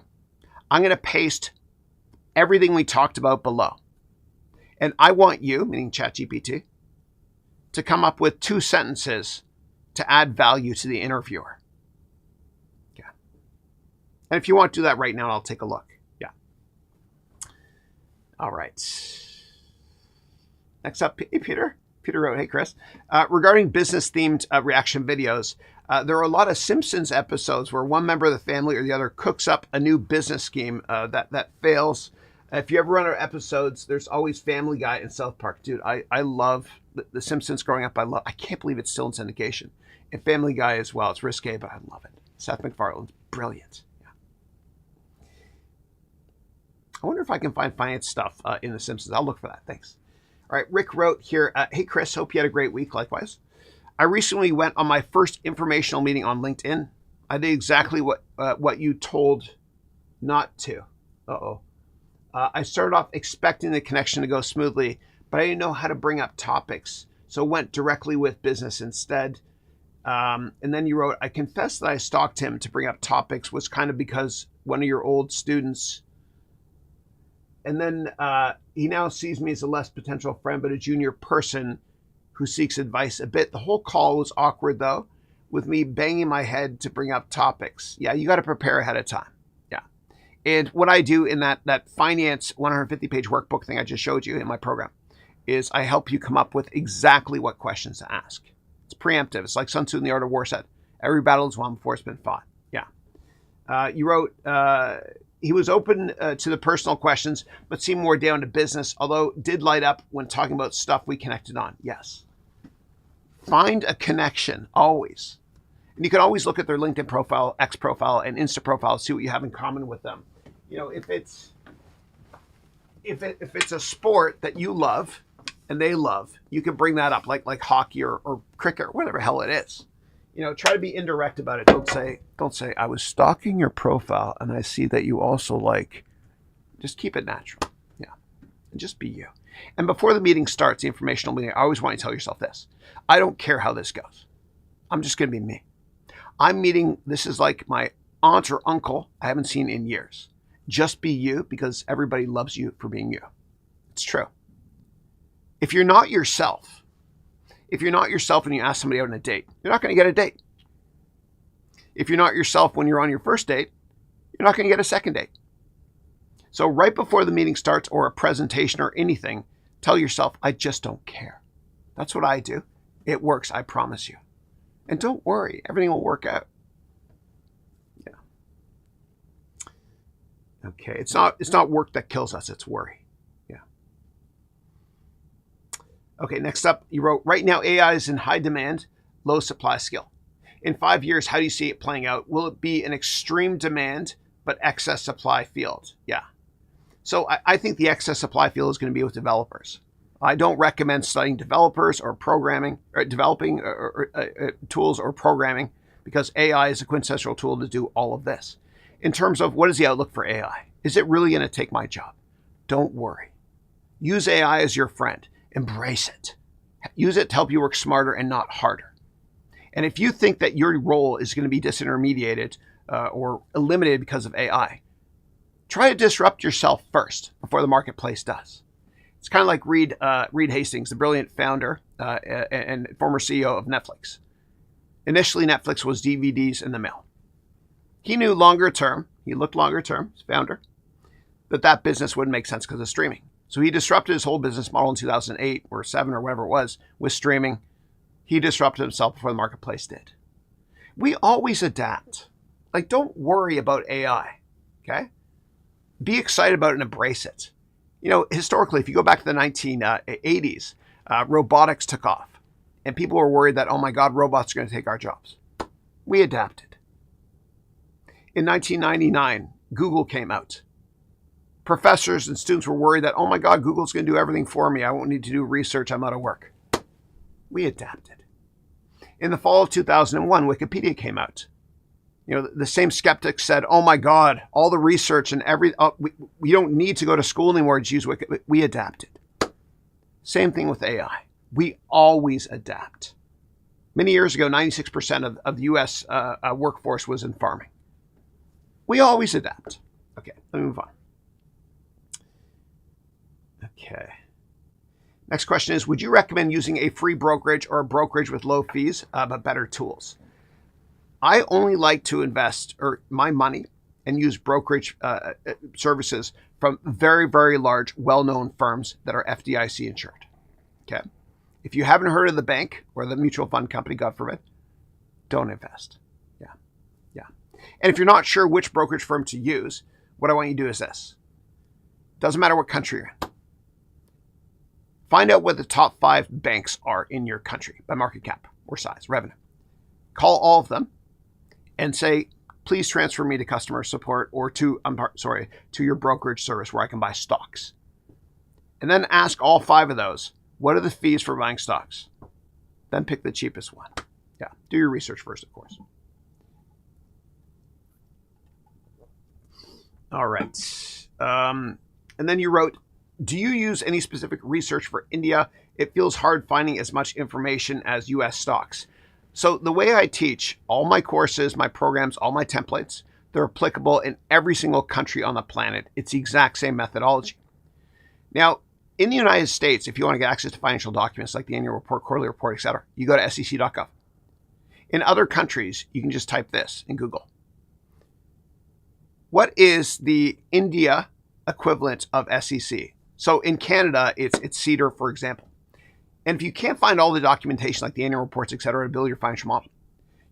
I'm going to paste everything we talked about below. And I want you, meaning ChatGPT, to come up with 2 sentences to add value to the interviewer. Yeah. And if you want to do that right now, I'll take a look. Yeah. All right. Next up, Peter. Peter wrote, hey, Chris. Regarding business-themed reaction videos, there are a lot of Simpsons episodes where one member of the family or the other cooks up a new business scheme that fails. If you ever run our episodes, there's always Family Guy and South Park. Dude, I love the Simpsons growing up. I can't believe it's still in syndication. And Family Guy as well. It's risque, but I love it. Seth MacFarlane's brilliant. Yeah. I wonder if I can find finance stuff in The Simpsons. I'll look for that. Thanks. All right. Rick wrote here, hey, Chris, hope you had a great week. Likewise. I recently went on my first informational meeting on LinkedIn. I did exactly what you told not to. I started off expecting the connection to go smoothly, but I didn't know how to bring up topics. So went directly with business instead. And then you wrote, I confess that I stalked him to bring up topics was kind of because one of your old students. And then he now sees me as a less potential friend, but a junior person who seeks advice a bit. The whole call was awkward, though, with me banging my head to bring up topics. Yeah, you got to prepare ahead of time. Yeah. And what I do in that finance 150-page workbook thing I just showed you in my program is I help you come up with exactly what questions to ask. It's preemptive. It's like Sun Tzu in The Art of War said, every battle is won before it's been fought. Yeah. You wrote, he was open to the personal questions, but seemed more down to business, although did light up when talking about stuff we connected on. Yes. Find a connection, always. And you can always look at their LinkedIn profile, X profile, and Insta profile, see what you have in common with them. You know, if it's a sport that you love and they love, you can bring that up, like hockey or cricket or whatever the hell it is. You know, try to be indirect about it. Don't say, I was stalking your profile and I see that you also like, just keep it natural. Yeah. And just be you. And before the meeting starts, the informational meeting, I always want you to tell yourself this. I don't care how this goes. I'm just going to be me. This is like my aunt or uncle I haven't seen in years. Just be you because everybody loves you for being you. It's true. If you're not yourself and you ask somebody out on a date, you're not going to get a date. If you're not yourself when you're on your first date, you're not going to get a second date. So right before the meeting starts or a presentation or anything, tell yourself, I just don't care. That's what I do. It works, I promise you. And don't worry, everything will work out. Yeah. Okay, it's not work that kills us, it's worry. Yeah. Okay, next up, you wrote, right now AI is in high demand, low supply skill. In 5 years, how do you see it playing out? Will it be an extreme demand, but excess supply field? Yeah. So I think the excess supply field is going to be with developers. I don't recommend studying developers or programming or developing tools or programming because AI is a quintessential tool to do all of this. In terms of what is the outlook for AI? Is it really going to take my job? Don't worry. Use AI as your friend. Embrace it. Use it to help you work smarter and not harder. And if you think that your role is going to be disintermediated or eliminated because of AI, try to disrupt yourself first before the marketplace does. It's kind of like Reid Hastings, the brilliant founder and former CEO of Netflix. Initially, Netflix was DVDs in the mail. He knew longer term, he looked longer term, as founder, that business wouldn't make sense because of streaming. So he disrupted his whole business model in 2008 or 7 or whatever it was with streaming. He disrupted himself before the marketplace did. We always adapt. Like, don't worry about AI, okay? Be excited about it and embrace it. You know, historically, if you go back to the 1980s, robotics took off. And people were worried that, oh my God, robots are going to take our jobs. We adapted. In 1999, Google came out. Professors and students were worried that, oh my God, Google's going to do everything for me. I won't need to do research. I'm out of work. We adapted. In the fall of 2001, Wikipedia came out. You know, the same skeptics said, oh my God, all the research and we don't need to go to school anymore to use Wikipedia. We adapted. Same thing with AI. We always adapt. Many years ago, 96% of the US workforce was in farming. We always adapt. Okay, let me move on. Okay. Next question is, would you recommend using a free brokerage or a brokerage with low fees, but better tools? I only like to invest my money and use brokerage services from very, very large, well-known firms that are FDIC insured. Okay. If you haven't heard of the bank or the mutual fund company, God forbid, don't invest. Yeah. Yeah. And if you're not sure which brokerage firm to use, what I want you to do is this. Doesn't matter what country you're in. Find out what the top 5 banks are in your country by market cap or size, revenue. Call all of them and say, please transfer me to customer support or to your brokerage service where I can buy stocks. And then ask all 5 of those, what are the fees for buying stocks? Then pick the cheapest one. Yeah, do your research first, of course. All right. And then you wrote, do you use any specific research for India? It feels hard finding as much information as US stocks. So the way I teach, all my courses, my programs, all my templates, they're applicable in every single country on the planet. It's the exact same methodology. Now, in the United States, if you want to get access to financial documents like the annual report, quarterly report, etc., you go to sec.gov. In other countries, you can just type this in Google. What is the India equivalent of SEC? So in Canada, it's CEDAR, for example. And if you can't find all the documentation like the annual reports, et cetera, to build your financial model,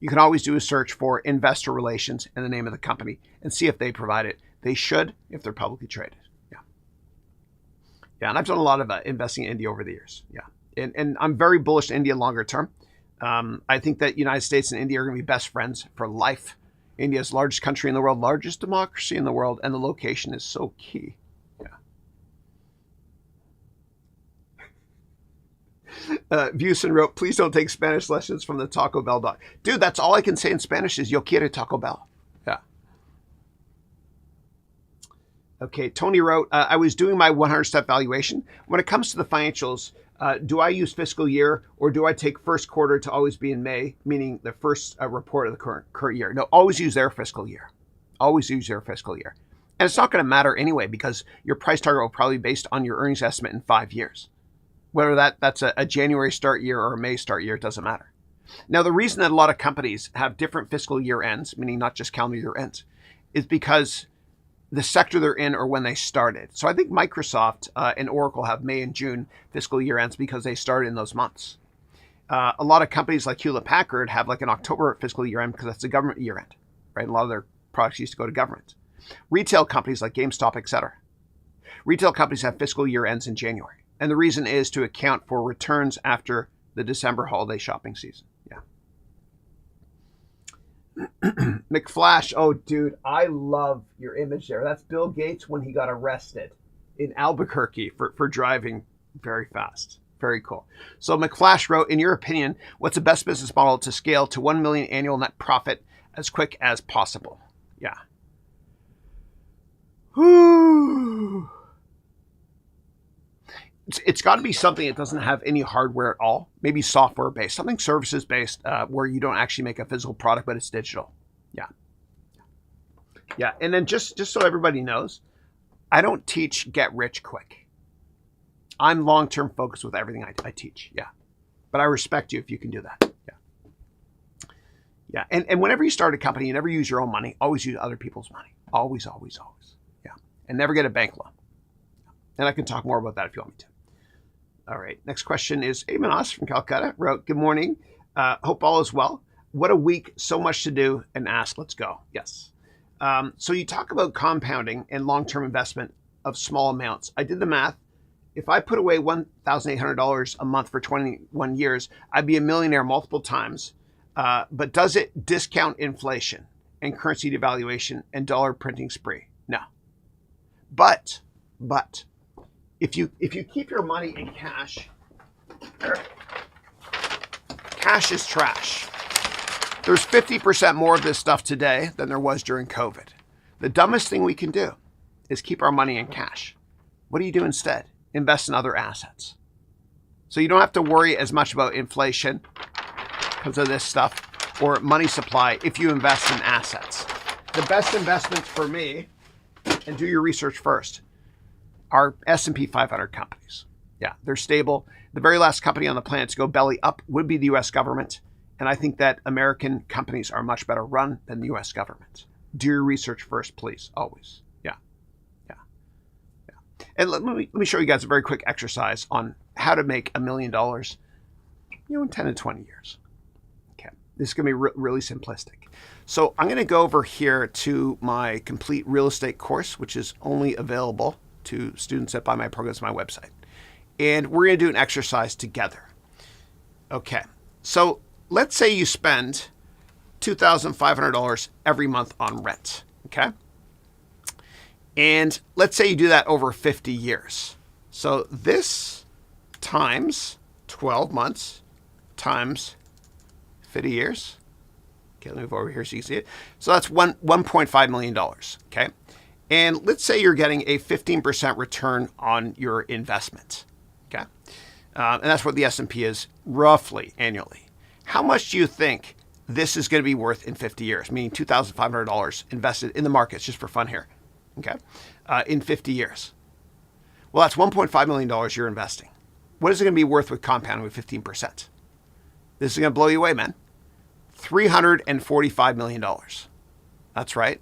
you can always do a search for investor relations and the name of the company and see if they provide it. They should if they're publicly traded. Yeah. Yeah, and I've done a lot of investing in India over the years. Yeah. And I'm very bullish in India longer term. I think that United States and India are going to be best friends for life. India is the largest country in the world, largest democracy in the world, and the location is so key. Busen wrote, please don't take Spanish lessons from the Taco Bell dog. Dude, that's all I can say in Spanish is yo quiero Taco Bell. Yeah. Okay, Tony wrote, I was doing my 100-step valuation. When it comes to the financials, do I use fiscal year or do I take first quarter to always be in May, meaning the first report of the current year? No, always use their fiscal year. Always use their fiscal year. And it's not going to matter anyway because your price target will probably be based on your earnings estimate in 5 years. Whether that's a January start year or a May start year, it doesn't matter. Now, the reason that a lot of companies have different fiscal year ends, meaning not just calendar year ends, is because the sector they're in or when they started. So I think Microsoft and Oracle have May and June fiscal year ends because they started in those months. A lot of companies like Hewlett-Packard have like an October fiscal year end because that's a government year end, right? A lot of their products used to go to government. Retail companies like GameStop, et cetera. Retail companies have fiscal year ends in January. And the reason is to account for returns after the December holiday shopping season. Yeah. McFlash, oh, dude, I love your image there. That's Bill Gates when he got arrested in Albuquerque for driving Very fast. Very cool. So McFlash wrote, in your opinion, what's the best business model to scale to 1 million annual net profit as quick as possible? Yeah. Whew. It's got to be something that doesn't have any hardware at all. Maybe software based, something services based, where you don't actually make a physical product, but it's digital. Yeah. Yeah. And then just so everybody knows, I don't teach get rich quick. I'm long-term focused with everything I teach. Yeah. But I respect you if you can do that. Yeah. Yeah. And whenever you start a company, you never use your own money. Always use other people's money. Always, always, always. Yeah. And never get a bank loan. And I can talk more about that if you want me to. All right. Next question is Amanos from Calcutta wrote, good morning. Hope all is well. What a week. So much to do and ask. Let's go. Yes. So you talk about compounding and long-term investment of small amounts. I did the math. If I put away $1,800 a month for 21 years, I'd be a millionaire multiple times. But does it discount inflation and currency devaluation and dollar printing spree? No. But if you keep your money in cash, cash is trash. There's 50% more of this stuff today than there was during COVID. The dumbest thing we can do is keep our money in cash. What do you do instead? Invest in other assets. So you don't have to worry as much about inflation because of this stuff or money supply if you invest in assets. The best investments for me, and do your research first, are S&P 500 companies. Yeah, they're stable. The very last company on the planet to go belly up would be the US government. And I think that American companies are much better run than the US government. Do your research first, please. Always. Yeah. Yeah. Yeah. And let me show you guys a very quick exercise on how to make $1 million, in 10 to 20 years. Okay. This is going to be really simplistic. So I'm going to go over here to my complete real estate course, which is only available to students that buy my programs on my website. And we're going to do an exercise together. Okay. So let's say you spend $2,500 every month on rent, okay? And let's say you do that over 50 years. So this times 12 months times 50 years. Okay, let me move over here so you can see it. So that's $1.5 million, okay? And let's say you're getting a 15% return on your investment, okay? And that's what the S&P is roughly annually. How much do you think this is going to be worth in 50 years? Meaning $2,500 invested in the markets, just for fun here, okay? In 50 years. Well, that's $1.5 million you're investing. What is it going to be worth with compounding with 15%? This is going to blow you away, man. $345 million. That's right.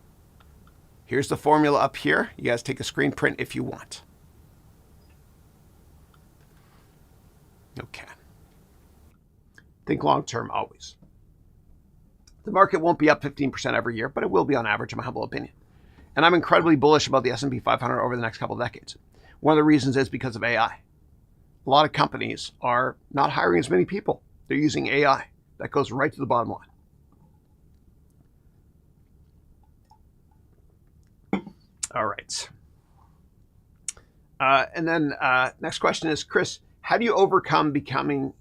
Here's the formula up here. You guys take a screen print if you want. Okay. Think long-term always. The market won't be up 15% every year, but it will be on average, in my humble opinion. And I'm incredibly bullish about the S&P 500 over the next couple of decades. One of the reasons is because of AI. A lot of companies are not hiring as many people. They're using AI. That goes right to the bottom line. All right. And then next question is, Chris, how do you overcome being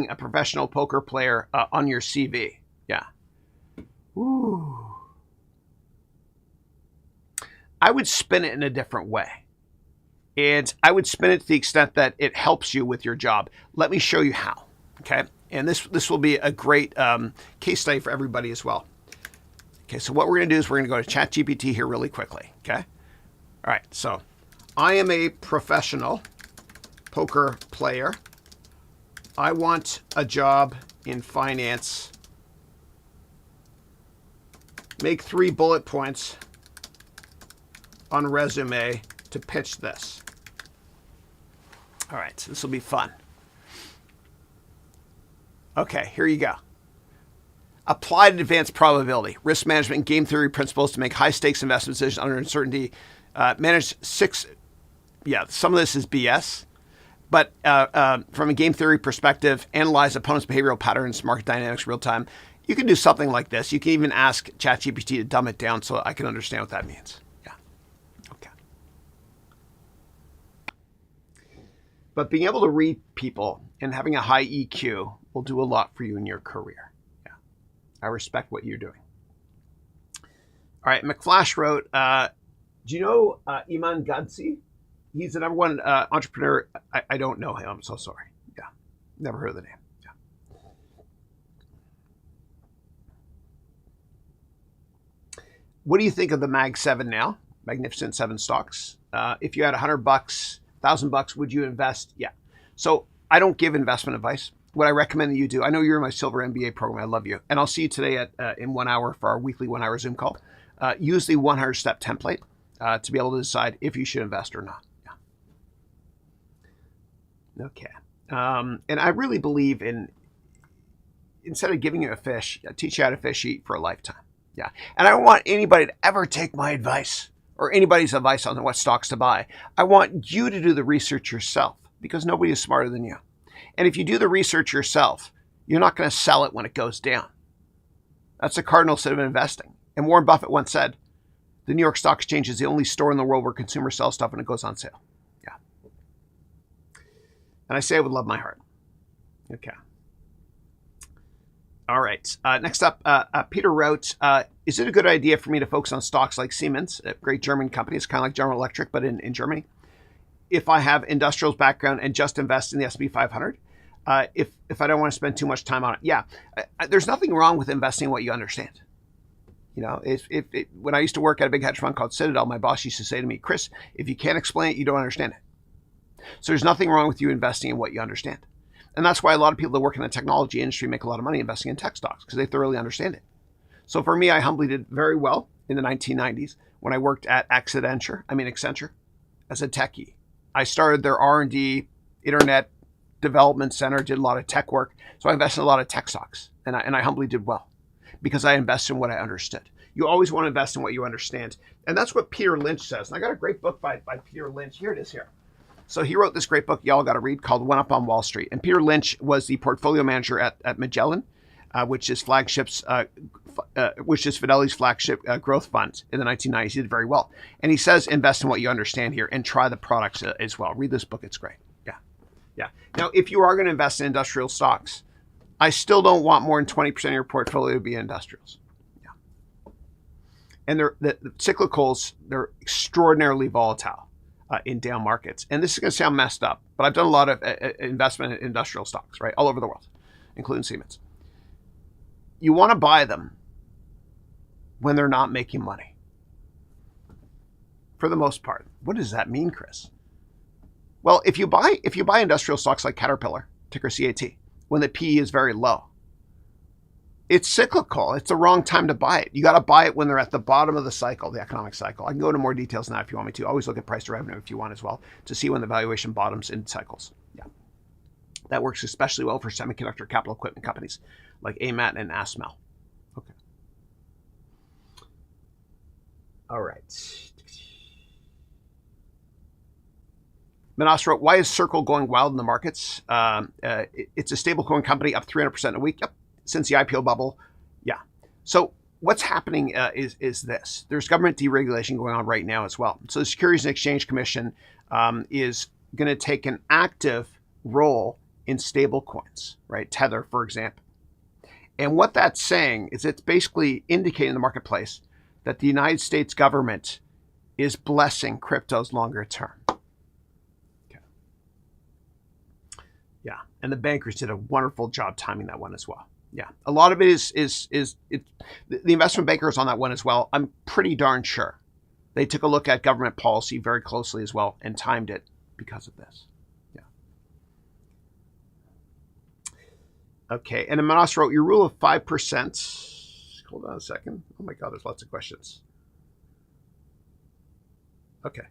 a professional poker player on your CV? Yeah. Ooh. I would spin it in a different way. And I would spin it to the extent that it helps you with your job. Let me show you how, okay? And this will be a great case study for everybody as well. Okay, so what we're going to do is we're going to go to ChatGPT here really quickly, okay? All right, so I am a professional poker player. I want a job in finance. Make 3 bullet points on resume to pitch this. All right, so this will be fun. Okay, here you go. Applied advanced probability, risk management, and game theory principles to make high stakes investment decisions under uncertainty. Manage 6, some of this is BS, but from a game theory perspective, analyze opponents' behavioral patterns, market dynamics, real time. You can do something like this. You can even ask ChatGPT to dumb it down so I can understand what that means. Yeah. Okay. But being able to read people and having a high EQ will do a lot for you in your career. Yeah, I respect what you're doing. All right, McFlash wrote, do you know Iman Gadzi? He's the number one entrepreneur. I don't know him. I'm so sorry. Yeah, never heard of the name. Yeah. What do you think of the Mag 7 now? Magnificent 7 stocks. If you had $100, $1,000, would you invest? Yeah. So I don't give investment advice. What I recommend that you do, I know you're in my Silver MBA program. I love you. And I'll see you today in 1 hour for our weekly 1 hour Zoom call. Use the 100-step template to be able to decide if you should invest or not. Yeah. Okay. And I really believe in, instead of giving you a fish, teach you how to fish, eat for a lifetime. Yeah. And I don't want anybody to ever take my advice or anybody's advice on what stocks to buy. I want you to do the research yourself because nobody is smarter than you. And if you do the research yourself, you're not going to sell it when it goes down. That's the cardinal sin of investing. And Warren Buffett once said, the New York Stock Exchange is the only store in the world where consumers sell stuff when it goes on sale. Yeah. And I say it with love in my heart. Okay. All right. Next up, Peter wrote, is it a good idea for me to focus on stocks like Siemens, a great German company? It's kind of like General Electric, but in Germany. If I have industrials background and just invest in the S&P 500, if I don't want to spend too much time on it. Yeah. There's nothing wrong with investing in what you understand. You know, when I used to work at a big hedge fund called Citadel, my boss used to say to me, Chris, if you can't explain it, you don't understand it. So there's nothing wrong with you investing in what you understand. And that's why a lot of people that work in the technology industry make a lot of money investing in tech stocks because they thoroughly understand it. So for me, I humbly did very well in the 1990s when I worked at Accenture as a techie. I started their R&D, internet development center, did a lot of tech work. So I invested in a lot of tech stocks and I humbly did well because I invested in what I understood. You always want to invest in what you understand. And that's what Peter Lynch says. And I got a great book by Peter Lynch. Here it is here. So he wrote this great book y'all got to read called One Up on Wall Street. And Peter Lynch was the portfolio manager at Magellan, which is Fidelity's flagship growth fund in the 1990s. He did very well. And he says invest in what you understand here and try the products as well. Read this book. It's great. Yeah. Yeah. Now, if you are going to invest in industrial stocks, I still don't want more than 20% of your portfolio to be industrials. Yeah. And the cyclicals, they're extraordinarily volatile in down markets. And this is going to sound messed up, but I've done a lot of investment in industrial stocks, right? All over the world, including Siemens. You want to buy them when they're not making money. For the most part. What does that mean, Chris? Well, if you buy industrial stocks like Caterpillar, ticker CAT, when the PE is very low, it's cyclical. It's the wrong time to buy it. You got to buy it when they're at the bottom of the cycle, the economic cycle. I can go into more details now if you want me to. Always look at price to revenue if you want as well to see when the valuation bottoms in cycles. Yeah. That works especially well for semiconductor capital equipment companies like AMAT and ASML. Okay. All right. Manas wrote, why is Circle going wild in the markets? It's a stablecoin company up 300% a week. Yep. Since the IPO bubble. Yeah. So what's happening is this. There's government deregulation going on right now as well. So the Securities and Exchange Commission is going to take an active role in stablecoins, right? Tether, for example. And what that's saying is it's basically indicating in the marketplace that the United States government is blessing cryptos longer term. Yeah, and the bankers did a wonderful job timing that one as well. Yeah, a lot of it is the investment bankers on that one as well. I'm pretty darn sure they took a look at government policy very closely as well and timed it because of this. Yeah. Okay, and Manas wrote, your rule of 5%. Hold on a second. Oh my God, there's lots of questions. Okay.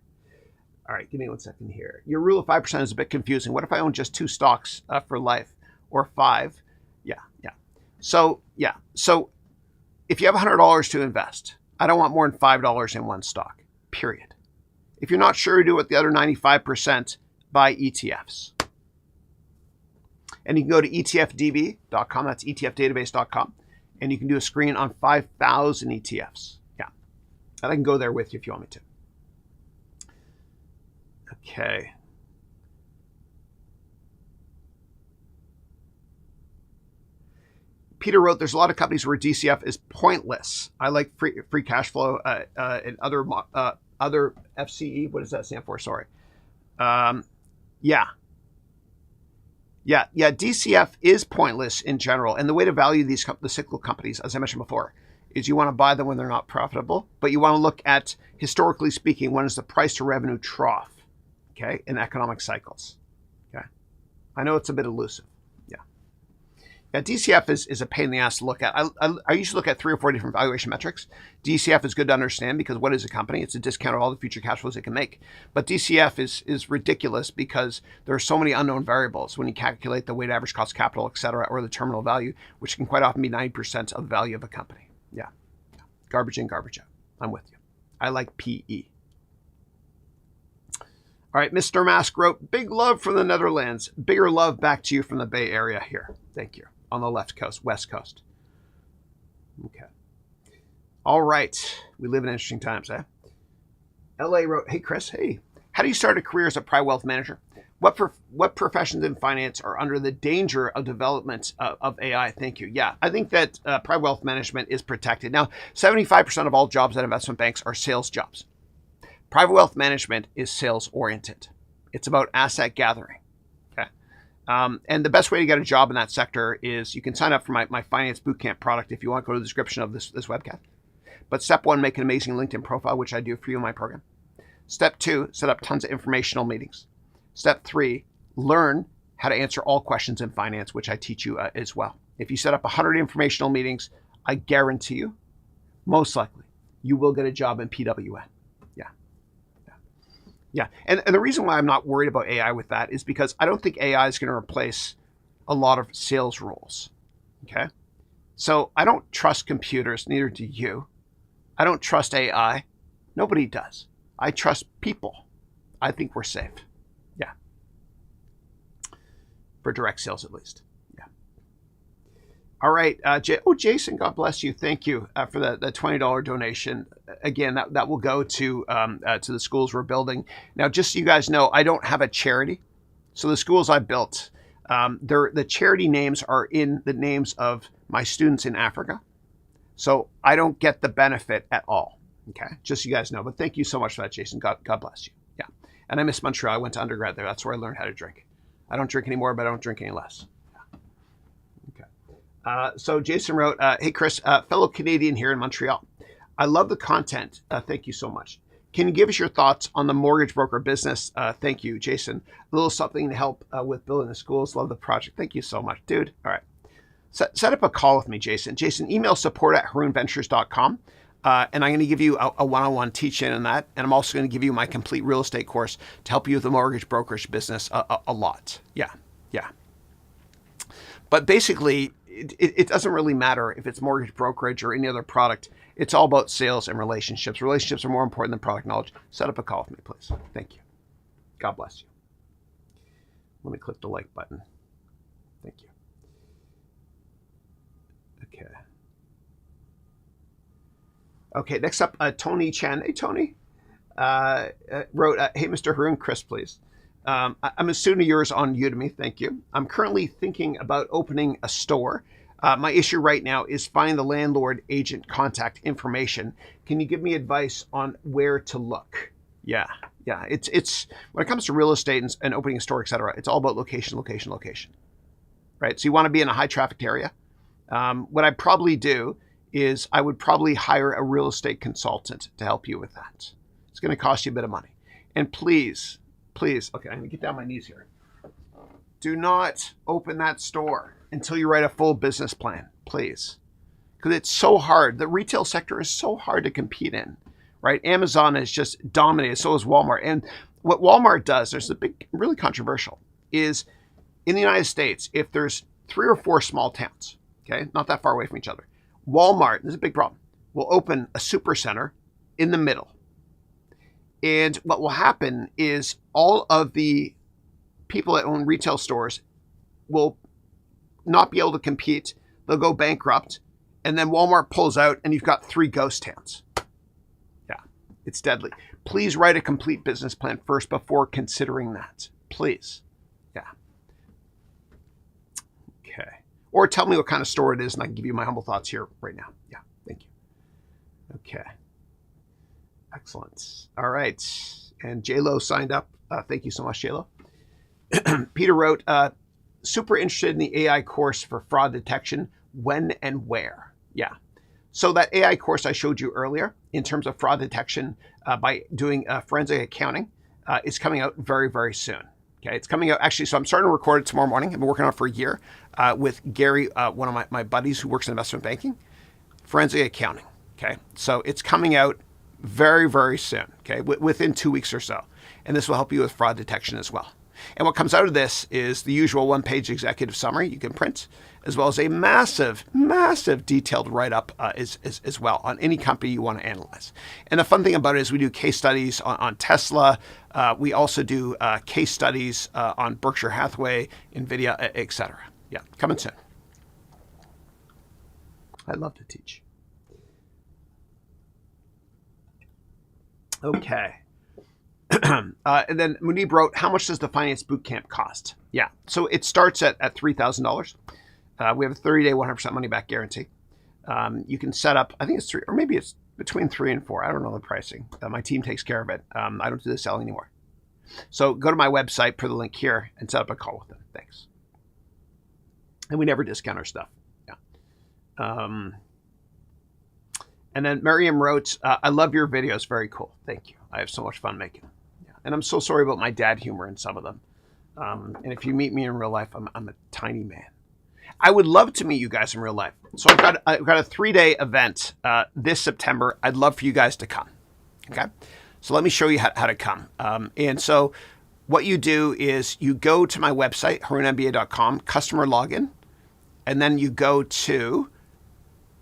All right, give me 1 second here. Your rule of 5% is a bit confusing. What if I own just 2 stocks for life or 5? Yeah. So if you have $100 to invest, I don't want more than $5 in one stock, period. If you're not sure to do it, the other 95%, buy ETFs. And you can go to etfdb.com, that's etfdatabase.com, and you can do a screen on 5,000 ETFs. Yeah, and I can go there with you if you want me to. Okay. Peter wrote, there's a lot of companies where DCF is pointless. I like free cash flow and other FCE. What does that stand for? Sorry. Yeah, DCF is pointless in general. And the way to value the cyclical companies, as I mentioned before, is you want to buy them when they're not profitable, but you want to look at, historically speaking, when is the price to revenue trough, okay, in economic cycles, okay? I know it's a bit elusive, yeah. DCF is a pain in the ass to look at. I usually look at 3 or 4 different valuation metrics. DCF is good to understand because what is a company? It's a discount of all the future cash flows it can make. But DCF is ridiculous because there are so many unknown variables when you calculate the weighted average cost of capital, et cetera, or the terminal value, which can quite often be 90% of the value of a company. Yeah. Garbage in, garbage out. I'm with you. I like PE. All right, Mr. Mask wrote, big love from the Netherlands. Bigger love back to you from the Bay Area here. Thank you. On the left coast, west coast. Okay. All right. We live in interesting times, eh? LA wrote, hey, Chris, hey. How do you start a career as a private wealth manager? What professions in finance are under the danger of development of AI? Thank you. Yeah, I think that private wealth management is protected. Now, 75% of all jobs at investment banks are sales jobs. Private wealth management is sales oriented. It's about asset gathering. Okay. And the best way to get a job in that sector is you can sign up for my Finance Bootcamp product if you want to go to the description of this webcast. But step 1, make an amazing LinkedIn profile, which I do for you in my program. Step 2, set up tons of informational meetings. Step 3, learn how to answer all questions in finance, which I teach you as well. If you set up 100 informational meetings, I guarantee you, most likely, you will get a job in PWN. Yeah. And the reason why I'm not worried about AI with that is because I don't think AI is going to replace a lot of sales roles. Okay. So I don't trust computers, neither do you. I don't trust AI. Nobody does. I trust people. I think we're safe. Yeah. For direct sales, at least. Yeah. All right. Jason, God bless you. Thank you for the $20 donation. Again, that will go to the schools we're building. Now, just so you guys know, I don't have a charity. So the schools I built, the charity names are in the names of my students in Africa. So I don't get the benefit at all. Okay, just so you guys know. But thank you so much for that, Jason. God bless you. Yeah. And I miss Montreal. I went to undergrad there. That's where I learned how to drink. I don't drink anymore, but I don't drink any less. Yeah. Okay. So Jason wrote, hey, Chris, fellow Canadian here in Montreal. I love the content. Thank you so much. Can you give us your thoughts on the mortgage broker business? Thank you, Jason. A little something to help with building the schools. Love the project. Thank you so much, dude. All right. Set up a call with me, Jason. Jason, email support@harounventures.com. And I'm going to give you a one-on-one teach-in on that. And I'm also going to give you my complete real estate course to help you with the mortgage brokerage business a lot. Yeah. But basically, it doesn't really matter if it's mortgage brokerage or any other product. It's all about sales and relationships. Relationships are more important than product knowledge. Set up a call with me, please. Thank you. God bless you. Let me click the like button. Thank you. Okay, next up, Tony Chen. Hey, Tony. Wrote, hey, Mr. Haroun, Chris, please. I'm a student of yours on Udemy. Thank you. I'm currently thinking about opening a store. My issue right now is finding the landlord agent contact information. Can you give me advice on where to look? Yeah. It's when it comes to real estate and opening a store, et cetera, it's all about location, right? So you want to be in a high trafficked area. What I'd probably do is I would probably hire a real estate consultant to help you with that. It's going to cost you a bit of money. And please, okay, I'm going to get down my knees here. Do not open that store until you write a full business plan, please. Because it's so hard. The retail sector is so hard to compete in, right? Amazon is just dominated, so is Walmart. And what Walmart does, there's a big, really controversial, is in the United States, if there's 3 or 4 small towns, okay, not that far away from each other, Walmart, this is a big problem, will open a super center in the middle. And what will happen is all of the people that own retail stores will not be able to compete. They'll go bankrupt. And then Walmart pulls out and you've got 3 ghost towns. Yeah, it's deadly. Please write a complete business plan first before considering that. Please. Yeah. Okay. Or tell me what kind of store it is, and I can give you my humble thoughts here right now. Yeah, thank you. Okay. Excellent. All right. And J-Lo signed up. Thank you so much, J-Lo. Peter wrote, super interested in the AI course for fraud detection. When and where? Yeah. So that AI course I showed you earlier in terms of fraud detection by doing forensic accounting is coming out very, very soon. Okay, it's coming out actually. So I'm starting to record it tomorrow morning. I've been working on it for a year with Gary, one of my buddies who works in investment banking, forensic accounting. Okay, so it's coming out very, very soon. Okay, within 2 weeks or so, and this will help you with fraud detection as well. And what comes out of this is the usual one-page executive summary you can print, as well as a massive, massive detailed write-up as well on any company you want to analyze. And the fun thing about it is we do case studies on Tesla. We also do case studies on Berkshire Hathaway, NVIDIA, etc. Yeah, coming soon. I love to teach. Okay. And then Munib wrote, how much does the Finance Bootcamp cost? Yeah, so it starts at $3,000. We have a 30-day 100% money-back guarantee. You can set up, I think it's 3, or maybe it's between 3 and 4. I don't know the pricing. My team takes care of it. I don't do the selling anymore. So go to my website, per the link here, and set up a call with them. Thanks. And we never discount our stuff. Yeah. And then Miriam wrote, I love your videos. Very cool. Thank you. I have so much fun making them. Yeah. And I'm so sorry about my dad humor in some of them. And if you meet me in real life, I'm a tiny man. I would love to meet you guys in real life. So I've got a 3-day event this September. I'd love for you guys to come. Okay. So let me show you how to come. And so what you do is you go to my website, harounmba.com, customer login, and then you go to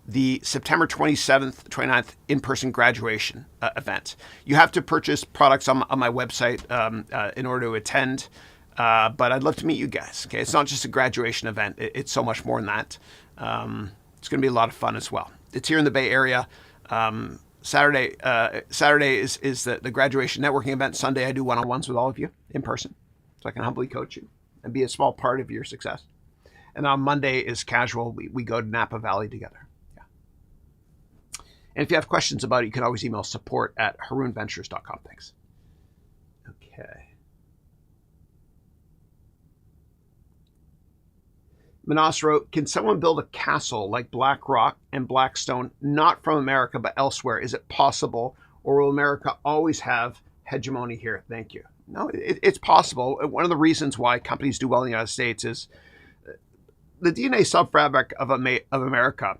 the September 27th, 29th in-person graduation event. You have to purchase products on my website in order to attend, but I'd love to meet you guys. Okay, it's not just a graduation event. It's so much more than that. It's going to be a lot of fun as well. It's here in the Bay Area. Saturday is the graduation networking event. Sunday I do one-on-ones with all of you in person, so I can humbly coach you and be a small part of your success. And on Monday is casual. We go to Napa Valley together. And if you have questions about it, you can always email support@harounventures.com. Thanks. Okay. Manas wrote, can someone build a castle like Blackrock and Blackstone, not from America, but elsewhere? Is it possible? Or will America always have hegemony here? Thank you. No, it's possible. One of the reasons why companies do well in the United States is the DNA subfabric of America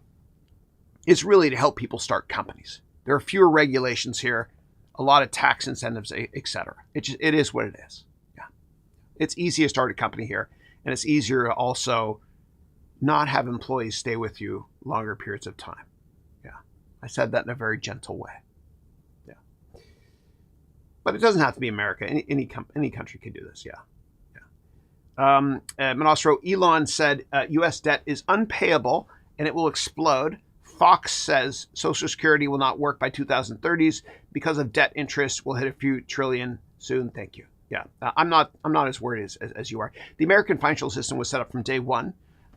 is really to help people start companies. There are fewer regulations here, a lot of tax incentives, etc. It is what it is. Yeah, it's easy to start a company here, and it's easier to also not have employees stay with you longer periods of time. Yeah, I said that in a very gentle way. Yeah, but it doesn't have to be America. Any country can do this. Yeah. Manas wrote, Elon said U.S. debt is unpayable and it will explode. Fox says Social Security will not work by 2030s because of debt interest. We'll hit a few trillion soon. Thank you. Yeah, I'm not as worried as you are. The American financial system was set up from day one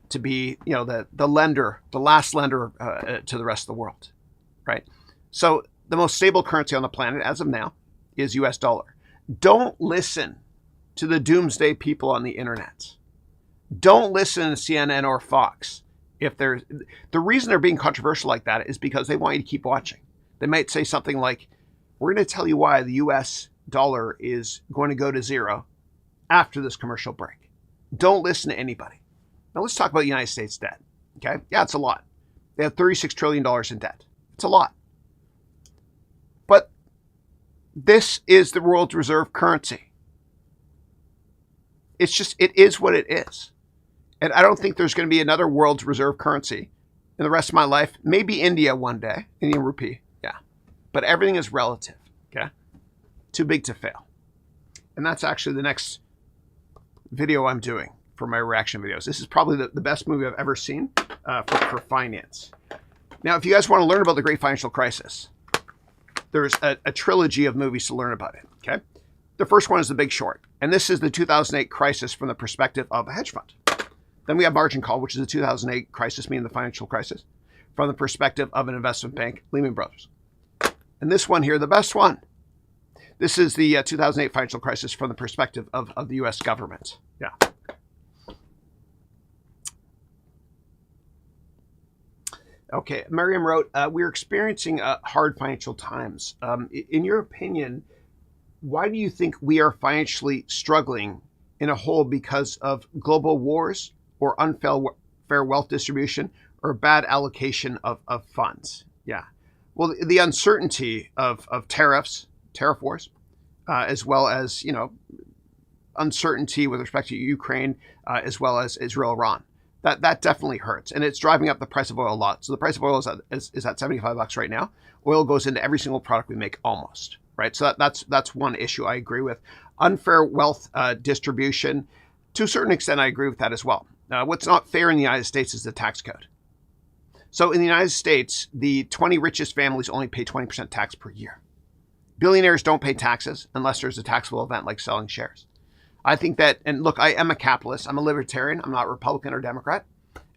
to be, the lender, the last lender to the rest of the world, right? So the most stable currency on the planet as of now is U.S. dollar. Don't listen to the doomsday people on the internet. Don't listen to CNN or Fox. The reason they're being controversial like that is because they want you to keep watching. They might say something like, we're going to tell you why the US dollar is going to go to zero after this commercial break. Don't listen to anybody. Now let's talk about United States debt. Okay. Yeah, it's a lot. They have $36 trillion in debt. It's a lot. But this is the world's reserve currency. It is what it is. And I don't think there's going to be another world's reserve currency in the rest of my life. Maybe India one day, Indian rupee. Yeah. But everything is relative. Okay. Too big to fail. And that's actually the next video I'm doing for my reaction videos. This is probably the best movie I've ever seen for finance. Now, if you guys want to learn about the Great Financial Crisis, there's a trilogy of movies to learn about it. Okay. The first one is The Big Short. And this is the 2008 crisis from the perspective of a hedge fund. Then we have margin call, which is the 2008 crisis, meaning the financial crisis, from the perspective of an investment bank, Lehman Brothers. And this one here, the best one. This is the 2008 financial crisis from the perspective of the U.S. government. Yeah. Okay, Miriam wrote, we're experiencing hard financial times. In your opinion, why do you think we are financially struggling in a whole because of global wars or unfair wealth distribution or bad allocation of funds? Yeah. Well, the uncertainty of tariffs, tariff wars, as well as, uncertainty with respect to Ukraine, as well as Israel-Iran. That definitely hurts, and it's driving up the price of oil a lot. So the price of oil is at $75 right now. Oil goes into every single product we make almost, right? So that's one issue I agree with. Unfair wealth distribution, to a certain extent, I agree with that as well. What's not fair in the United States is the tax code. So in the United States, the 20 richest families only pay 20% tax per year. Billionaires don't pay taxes unless there's a taxable event like selling shares. I think that, and look, I am a capitalist. I'm a libertarian. I'm not Republican or Democrat,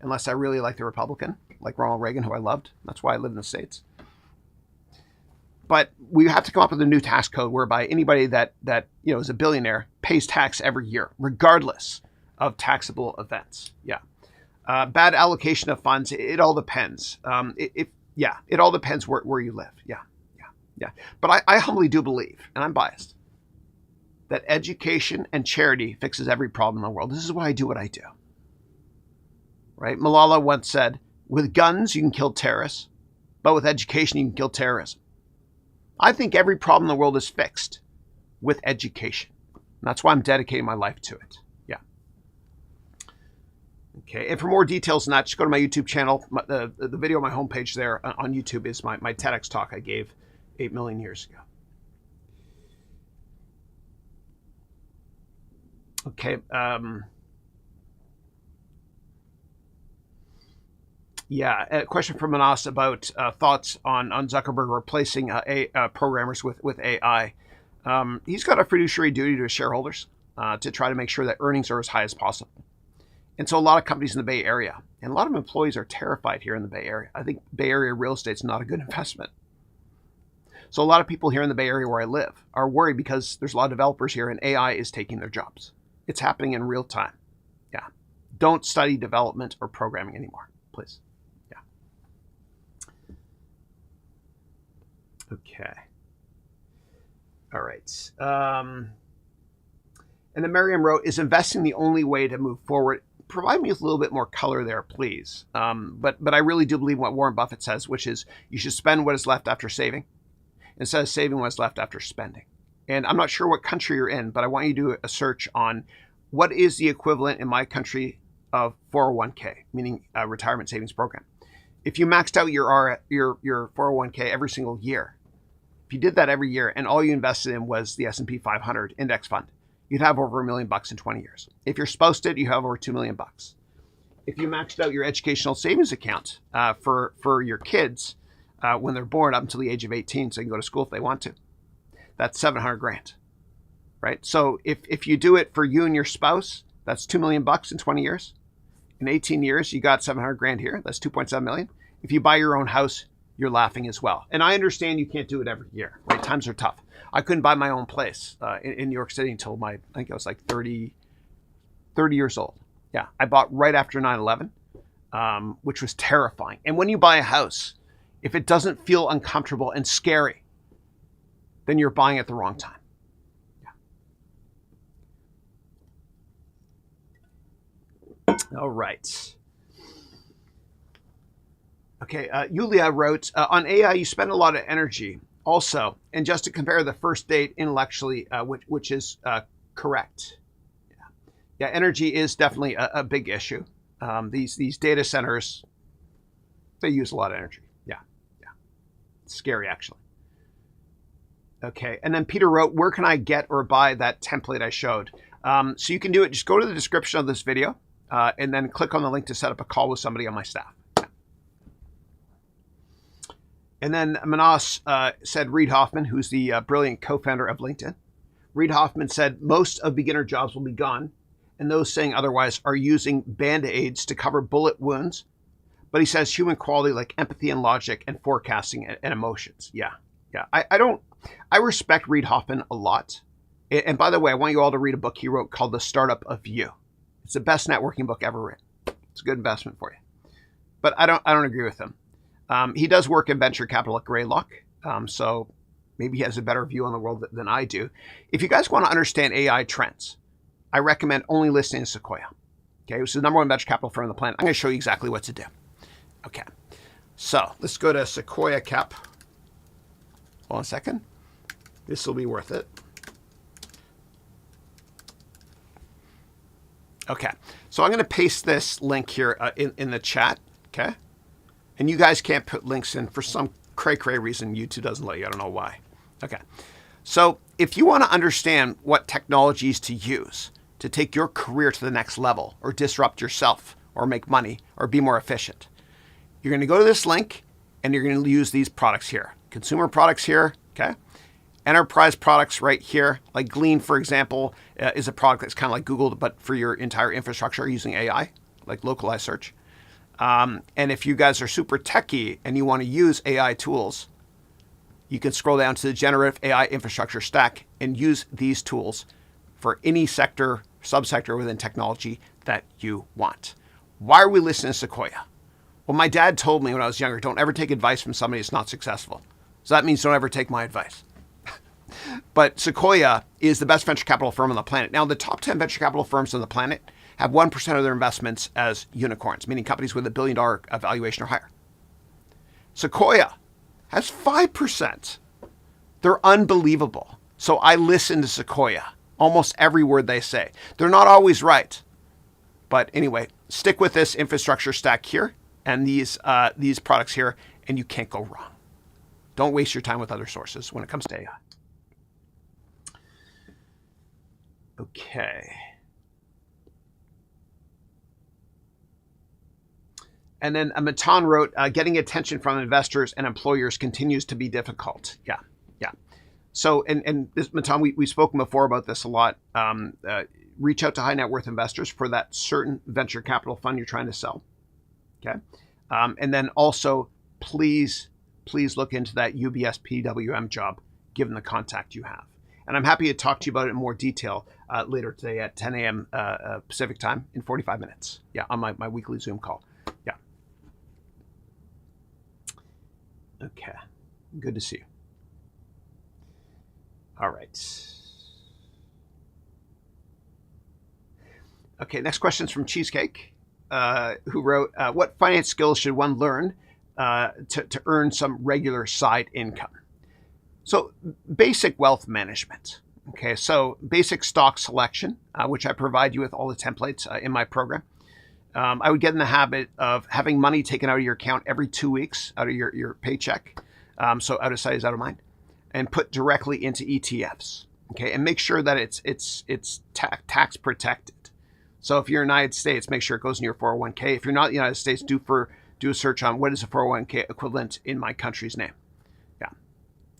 unless I really like the Republican, like Ronald Reagan, who I loved. That's why I live in the States. But we have to come up with a new tax code whereby anybody that is a billionaire pays tax every year, regardless of taxable events. Yeah. Bad allocation of funds. It all depends. It all depends where you live. Yeah. But I humbly do believe, and I'm biased, that education and charity fixes every problem in the world. This is why I do what I do. Right? Malala once said, with guns, you can kill terrorists, but with education, you can kill terrorism. I think every problem in the world is fixed with education. And that's why I'm dedicating my life to it. Yeah. Okay. And for more details on that, just go to my YouTube channel. The video on my homepage there on YouTube is my TEDx talk I gave 8 million years ago. Okay. A question from Manas about thoughts on Zuckerberg replacing programmers with AI. He's got a fiduciary duty to his shareholders to try to make sure that earnings are as high as possible. And so a lot of companies in the Bay Area and a lot of employees are terrified here in the Bay Area. I think Bay Area real estate is not a good investment. So a lot of people here in the Bay Area where I live are worried because there's a lot of developers here and AI is taking their jobs. It's happening in real time. Yeah. Don't study development or programming anymore, please. Yeah. Okay. All right. And then Miriam wrote, is investing the only way to move forward? Provide me with a little bit more color there, please. But I really do believe what Warren Buffett says, which is you should spend what is left after saving instead of saving what is left after spending. And I'm not sure what country you're in, but I want you to do a search on what is the equivalent in my country of 401k, meaning a retirement savings program. If you maxed out your 401k every single year, if you did that every year and all you invested in was the S&P 500 index fund, you'd have over $1 million in 20 years. If your spouse did, you have over $2 million. If you maxed out your educational savings account for your kids when they're born up until the age of 18, so they can go to school if they want to, that's $700,000, right? So if you do it for you and your spouse, that's $2 million in 20 years. In 18 years, you got $700,000 here. That's 2.7 million. If you buy your own house, you're laughing as well. And I understand you can't do it every year, right? Times are tough. I couldn't buy my own place in New York City until I think I was like 30 years old. Yeah, I bought right after 9/11, which was terrifying. And when you buy a house, if it doesn't feel uncomfortable and scary, then you're buying at the wrong time. Yeah. All right. Okay, Yulia wrote, on AI, you spend a lot of energy also, and just to compare the first date intellectually, which is correct. Yeah, energy is definitely a big issue. These data centers, they use a lot of energy. Yeah. It's scary, actually. Okay, and then Peter wrote, where can I get or buy that template I showed? So you can do it, just go to the description of this video, and then click on the link to set up a call with somebody on my staff. And then Manas said Reid Hoffman, who's the brilliant co-founder of LinkedIn. Reid Hoffman said most of beginner jobs will be gone and those saying otherwise are using band-aids to cover bullet wounds. But he says human quality like empathy and logic and forecasting and emotions. Yeah. I respect Reid Hoffman a lot. And by the way, I want you all to read a book he wrote called The Startup of You. It's the best networking book ever written. It's a good investment for you. But I don't agree with him. He does work in venture capital at Greylock. So maybe he has a better view on the world than I do. If you guys want to understand AI trends, I recommend only listening to Sequoia. Okay, which is the #1 venture capital firm on the planet. I'm going to show you exactly what to do. Okay, so let's go to Sequoia Cap. Hold on a second. This will be worth it. Okay, so I'm going to paste this link here in the chat. Okay, and you guys can't put links in for some cray-cray reason. YouTube doesn't let you. I don't know why. Okay, so if you want to understand what technologies to use to take your career to the next level, or disrupt yourself, or make money, or be more efficient, you're going to go to this link and you're going to use these products here. Consumer products here, okay? Enterprise products right here, like Glean, for example, is a product that's kind of like Google, but for your entire infrastructure using AI, like localized search. And if you guys are super techie and you want to use AI tools, you can scroll down to the generative AI infrastructure stack and use these tools for any sector, subsector within technology that you want. Why are we listening to Sequoia? Well, my dad told me when I was younger, don't ever take advice from somebody that's not successful. So that means don't ever take my advice. But Sequoia is the best venture capital firm on the planet. Now, the top 10 venture capital firms on the planet have 1% of their investments as unicorns, meaning companies with $1 billion valuation or higher. Sequoia has 5%. They're unbelievable. So I listen to Sequoia, almost every word they say. They're not always right. But anyway, stick with this infrastructure stack here and these products here, and you can't go wrong. Don't waste your time with other sources when it comes to AI. Okay. And then Matan wrote, getting attention from investors and employers continues to be difficult. Yeah. So, and this, Matan, we've spoken before about this a lot. Reach out to high net worth investors for that certain venture capital fund you're trying to sell. Okay. And then also, please look into that UBS PWM job, given the contact you have. And I'm happy to talk to you about it in more detail later today at 10 a.m. Pacific time in 45 minutes. Yeah, on my weekly Zoom call. Yeah. Okay. Good to see you. All right. Okay, next question is from Cheesecake, who wrote, what finance skills should one learn to earn some regular side income? So basic wealth management. Okay, so basic stock selection, which I provide you with all the templates in my program. I would get in the habit of having money taken out of your account every 2 weeks out of your paycheck. So out of sight is out of mind, and put directly into ETFs. Okay, and make sure that it's tax protected. So if you're in the United States, make sure it goes in your 401k. If you're not in the United States, do a search on what is a 401k equivalent in my country's name. Yeah.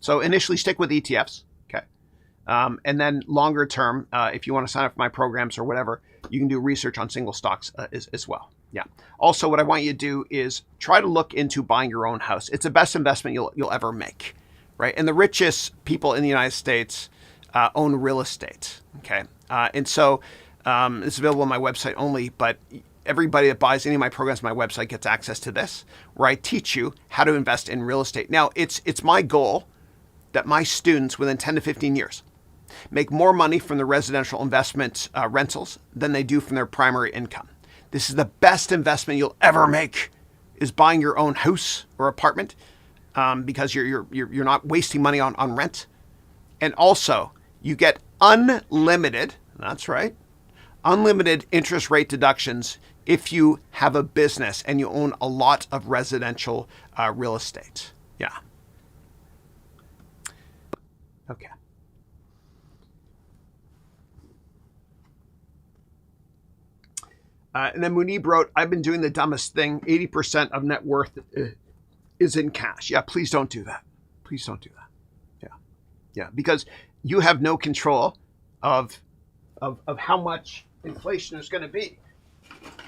So initially stick with ETFs. Okay. And then longer term, if you want to sign up for my programs or whatever, you can do research on single stocks as well. Yeah. Also, what I want you to do is try to look into buying your own house. It's the best investment you'll ever make, right? And the richest people in the United States own real estate. Okay. And so it's available on my website only, but everybody that buys any of my programs on my website gets access to this, where I teach you how to invest in real estate. Now, it's my goal that my students within 10 to 15 years make more money from the residential investment rentals than they do from their primary income. This is the best investment you'll ever make, is buying your own house or apartment, because you're not wasting money on rent. And also, you get unlimited, that's right, unlimited interest rate deductions if you have a business and you own a lot of residential real estate. Yeah. Okay. And then Munib wrote, I've been doing the dumbest thing. 80% of net worth is in cash. Yeah, please don't do that. Please don't do that. Yeah. Because you have no control of how much inflation is going to be.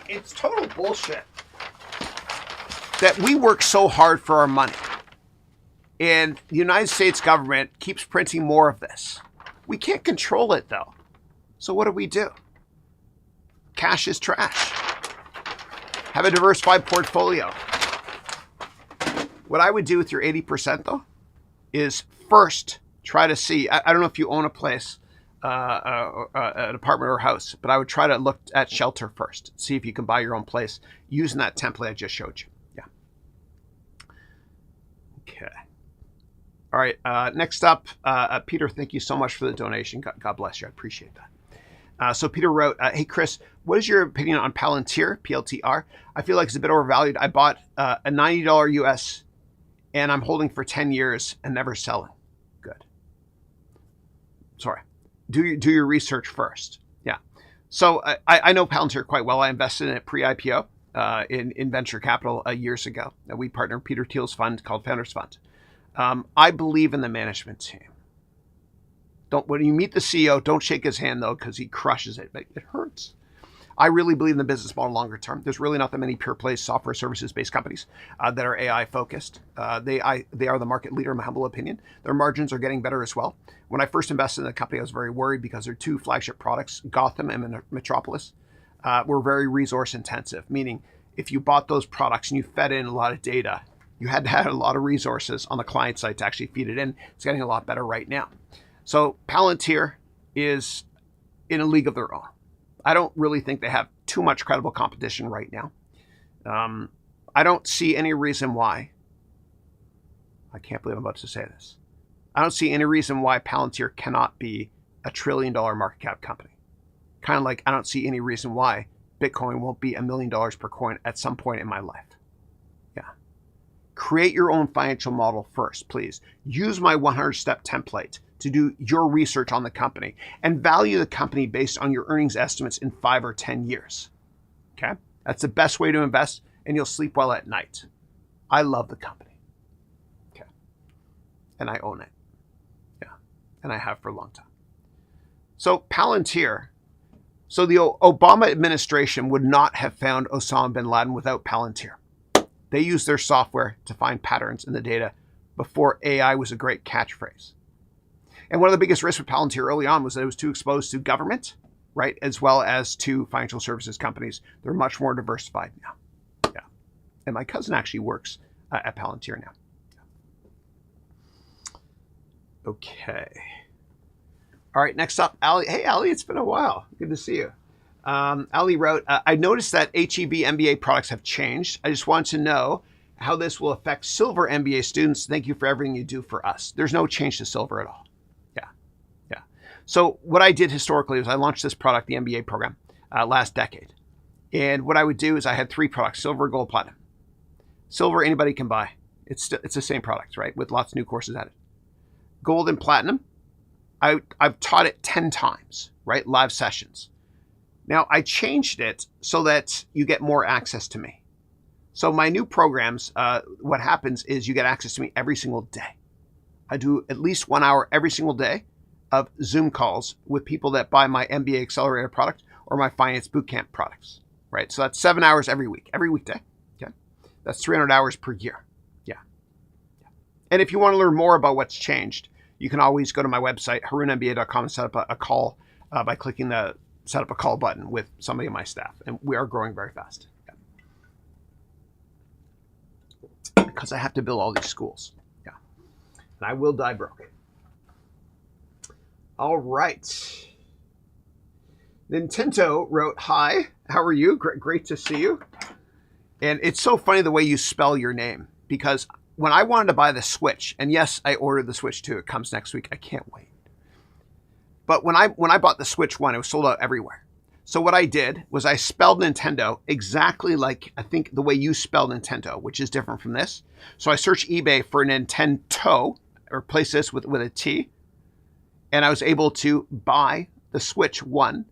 It's total bullshit that we work so hard for our money. And the United States government keeps printing more of this. We can't control it, though. So what do? Cash is trash. Have a diversified portfolio. What I would do with your 80%, though, is first try to see, I don't know if you own a place, an apartment or a house, but I would try to look at shelter first. See if you can buy your own place using that template I just showed you. Yeah. Okay. All right. Next up, Peter, thank you so much for the donation. God bless you. I appreciate that. So Peter wrote, hey, Chris, what is your opinion on Palantir, PLTR? I feel like it's a bit overvalued. I bought a $90 US and I'm holding for 10 years and never selling. Good. Sorry. Do your research first. Yeah. So I know Palantir quite well. I invested in it pre-IPO in venture capital years ago. We partnered with Peter Thiel's fund called Founders Fund. I believe in the management team. When you meet the CEO, don't shake his hand though, because he crushes it. It hurts. I really believe in the business model longer term. There's really not that many pure plays software services based companies that are AI focused. They are the market leader in my humble opinion. Their margins are getting better as well. When I first invested in the company, I was very worried because their two flagship products, Gotham and Metropolis, were very resource intensive, meaning if you bought those products and you fed in a lot of data, you had to have a lot of resources on the client side to actually feed it in. It's getting a lot better right now. So Palantir is in a league of their own. I don't really think they have too much credible competition right now. I don't see any reason why. I can't believe I'm about to say this. I don't see any reason why Palantir cannot be a $1 trillion market cap company. Kind of like I don't see any reason why Bitcoin won't be $1 million per coin at some point in my life. Yeah. Create your own financial model first, please. Use my 100-step template to do your research on the company and value the company based on your earnings estimates in 5 or 10 years. Okay? That's the best way to invest and you'll sleep well at night. I love the company. Okay. And I own it. Yeah. And I have for a long time. So Palantir, so the Obama administration would not have found Osama bin Laden without Palantir. They used their software to find patterns in the data before AI was a great catchphrase. And one of the biggest risks with Palantir early on was that it was too exposed to government, right, as well as to financial services companies. They're much more diversified now. Yeah. And my cousin actually works at Palantir now. Okay. All right, next up, Ali. Hey, Ali, it's been a while. Good to see you. Ali wrote, I noticed that HEB MBA products have changed. I just want to know how this will affect Silver MBA students. Thank you for everything you do for us. There's no change to Silver at all. Yeah. So what I did historically was I launched this product, the MBA program, last decade. And what I would do is I had 3 products, Silver, Gold, Platinum. Silver, anybody can buy. It's the same product, right? With lots of new courses added. Gold and Platinum, I've taught it 10 times, right? Live sessions. Now, I changed it so that you get more access to me. So my new programs, what happens is you get access to me every single day. I do at least 1 hour every single day of Zoom calls with people that buy my MBA Accelerator product or my Finance Bootcamp products, right? So that's 7 hours every week, every weekday, okay? That's 300 hours per year, yeah. And if you want to learn more about what's changed, you can always go to my website, harounmba.com, and set up a call by clicking the set up a call button with somebody on my staff. And we are growing very fast. Yeah. Because I have to build all these schools. Yeah. And I will die broke. All right. Nintendo wrote, hi, how are you? Great to see you. And it's so funny the way you spell your name, because when I wanted to buy the Switch, and yes, I ordered the Switch 2, it comes next week. I can't wait. But when I bought the Switch 1, it was sold out everywhere. So what I did was I spelled Nintendo exactly like, I think, the way you spell Nintendo, which is different from this. So I searched eBay for Nintendo, or replace this with a T, and I was able to buy the Switch 1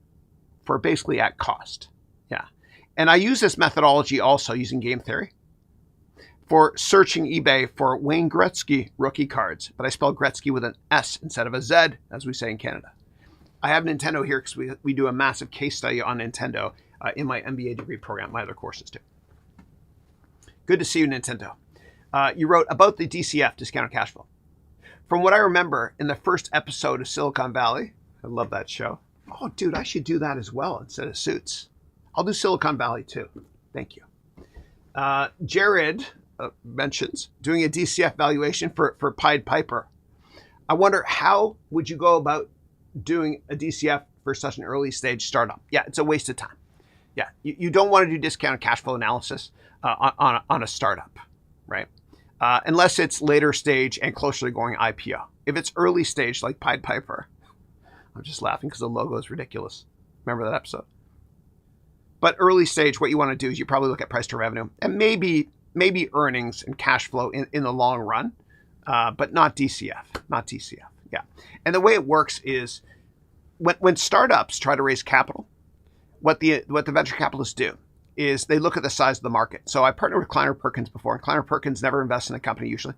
for basically at cost. Yeah. And I use this methodology also using game theory for searching eBay for Wayne Gretzky rookie cards, but I spelled Gretzky with an S instead of a Z, as we say in Canada. I have Nintendo here because we do a massive case study on Nintendo in my MBA degree program, my other courses too. Good to see you, Nintendo. You wrote about the DCF, discounted cash flow. From what I remember in the first episode of Silicon Valley, I love that show. Oh, dude, I should do that as well instead of Suits. I'll do Silicon Valley too. Thank you. Jared mentions doing a DCF valuation for Pied Piper. I wonder, how would you go about doing a DCF for such an early stage startup? Yeah, it's a waste of time. Yeah, you don't want to do discounted cash flow analysis on a startup, right? Unless it's later stage and closer to going IPO. If it's early stage like Pied Piper, I'm just laughing because the logo is ridiculous. Remember that episode? But early stage, what you want to do is you probably look at price to revenue and maybe earnings and cash flow in the long run, but not DCF, Yeah. And the way it works is when startups try to raise capital, what the venture capitalists do is they look at the size of the market. So I partnered with Kleiner Perkins before, and Kleiner Perkins never invests in a company usually,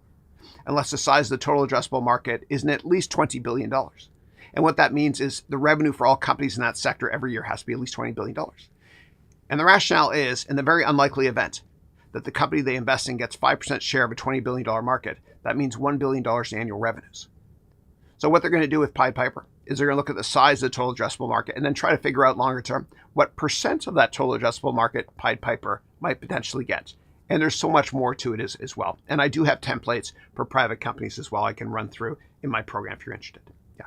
unless the size of the total addressable market is at least $20 billion. And what that means is the revenue for all companies in that sector every year has to be at least $20 billion. And the rationale is, in the very unlikely event that the company they invest in gets 5% share of a $20 billion market, that means $1 billion in annual revenues. So what they're going to do with Pied Piper is they're going to look at the size of the total addressable market and then try to figure out longer term what percent of that total addressable market Pied Piper might potentially get. And there's so much more to it as well. And I do have templates for private companies as well I can run through in my program if you're interested. Yeah.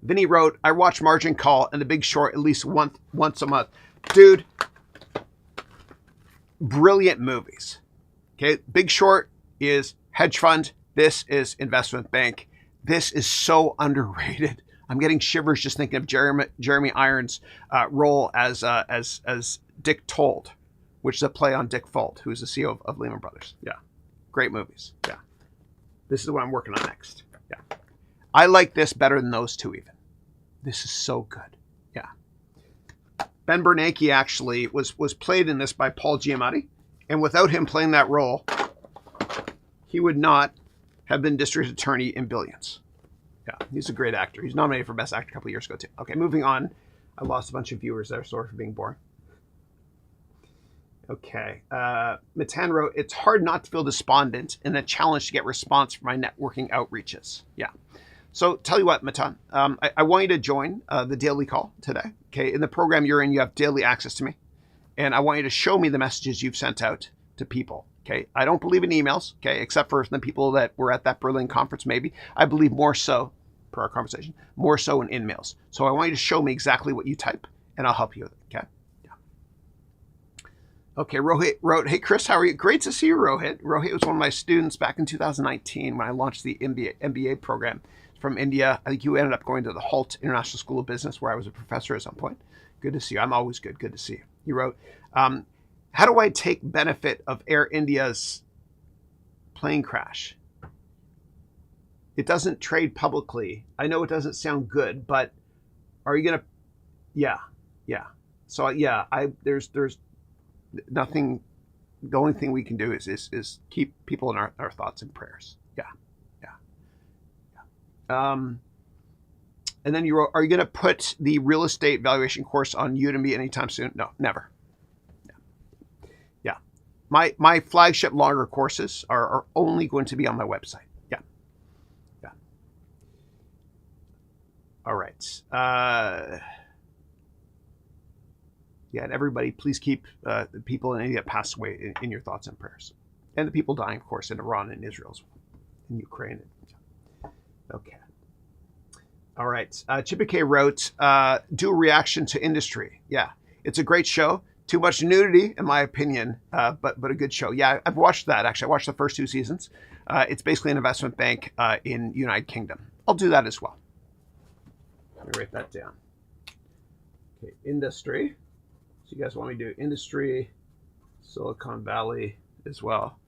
Vinny wrote, I watch Margin Call and The Big Short at least once a month. Dude, brilliant movies. Okay, Big Short is hedge fund. This is investment bank. This is so underrated. I'm getting shivers just thinking of Jeremy Irons' role as Dick Told, which is a play on Dick Fuld, who is the CEO of Lehman Brothers. Yeah, great movies. Yeah, this is what I'm working on next. Yeah, I like this better than those two even. This is so good. Yeah. Ben Bernanke actually was played in this by Paul Giamatti, and without him playing that role, he would not have been district attorney in Billions. Yeah, he's a great actor. He's nominated for Best Actor a couple of years ago too. Okay, moving on. I lost a bunch of viewers there. Sorry for being boring. Okay, Matan wrote, it's hard not to feel despondent and a challenge to get response from my networking outreaches. Yeah. So tell you what, Matan, I want you to join the daily call today. Okay, in the program you're in, you have daily access to me. And I want you to show me the messages you've sent out to people. Okay, I don't believe in emails, okay, except for the people that were at that Berlin conference maybe. I believe more so, per our conversation, more so in emails. So I want you to show me exactly what you type, and I'll help you with it, okay? Yeah. Okay, Rohit wrote, hey, Chris, how are you? Great to see you, Rohit. Rohit was one of my students back in 2019 when I launched the MBA program from India. I think you ended up going to the Halt International School of Business, where I was a professor at some point. Good to see you. I'm always good. Good to see you. You wrote, how do I take benefit of Air India's plane crash? It doesn't trade publicly. I know it doesn't sound good, but are you going to? Yeah. So yeah, there's nothing. The only thing we can do is keep people in our thoughts and prayers. Yeah. And then you wrote, are you going to put the real estate valuation course on Udemy anytime soon? No, never. Yeah. My flagship longer courses are only going to be on my website. Yeah. All right. And everybody, please keep the people in India that passed away in your thoughts and prayers. And the people dying, of course, in Iran and Israel as well, in Ukraine. Okay. All right. Chipike wrote, do a reaction to industry. Yeah, it's a great show. Too much nudity, in my opinion, but a good show. Yeah, I've watched that, actually. I watched the first 2 seasons. It's basically an investment bank in United Kingdom. I'll do that as well. Let me write that down. Okay, industry. So you guys want me to do industry, Silicon Valley as well.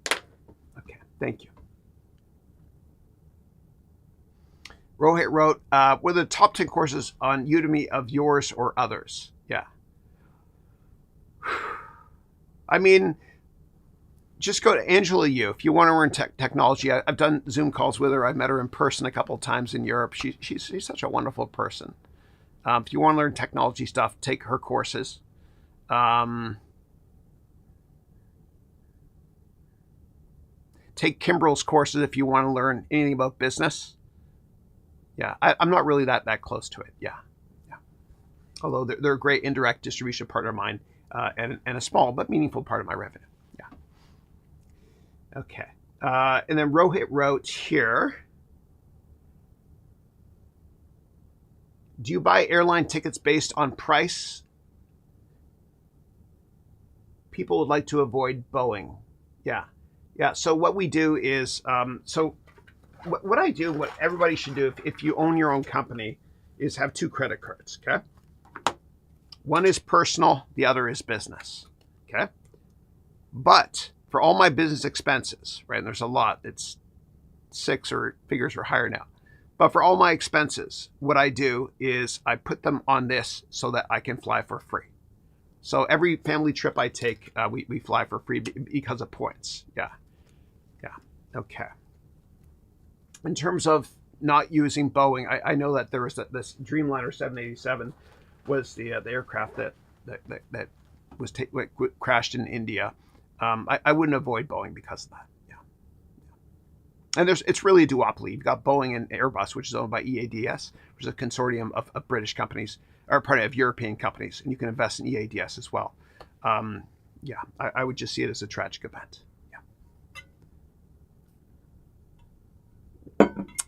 Okay, thank you. Rohit wrote, what are the top 10 courses on Udemy of yours or others? Yeah. I mean, just go to Angela Yu. If you want to learn technology, I've done Zoom calls with her. I've met her in person a couple of times in Europe. She's such a wonderful person. If you want to learn technology stuff, take her courses. Take Kimbrel's courses if you want to learn anything about business. Yeah, I'm not really that close to it. Yeah. Although they're a great indirect distribution partner of mine, and a small but meaningful part of my revenue. Yeah. Okay. And then Rohit wrote here, do you buy airline tickets based on price? People would like to avoid Boeing. Yeah. So what we do is, what I do, what everybody should do if you own your own company, is have 2 credit cards, okay? One is personal, the other is business, okay? But for all my business expenses, right, and there's a lot, it's 6 or figures are higher now. But for all my expenses, what I do is I put them on this so that I can fly for free. So every family trip I take, we fly for free because of points. Yeah. Okay. In terms of not using Boeing, I know that there was this Dreamliner 787 was the aircraft that was crashed in India. I wouldn't avoid Boeing because of that. Yeah. And it's really a duopoly. You've got Boeing and Airbus, which is owned by EADS, which is a consortium of British companies, or part of European companies, and you can invest in EADS as well. I would just see it as a tragic event.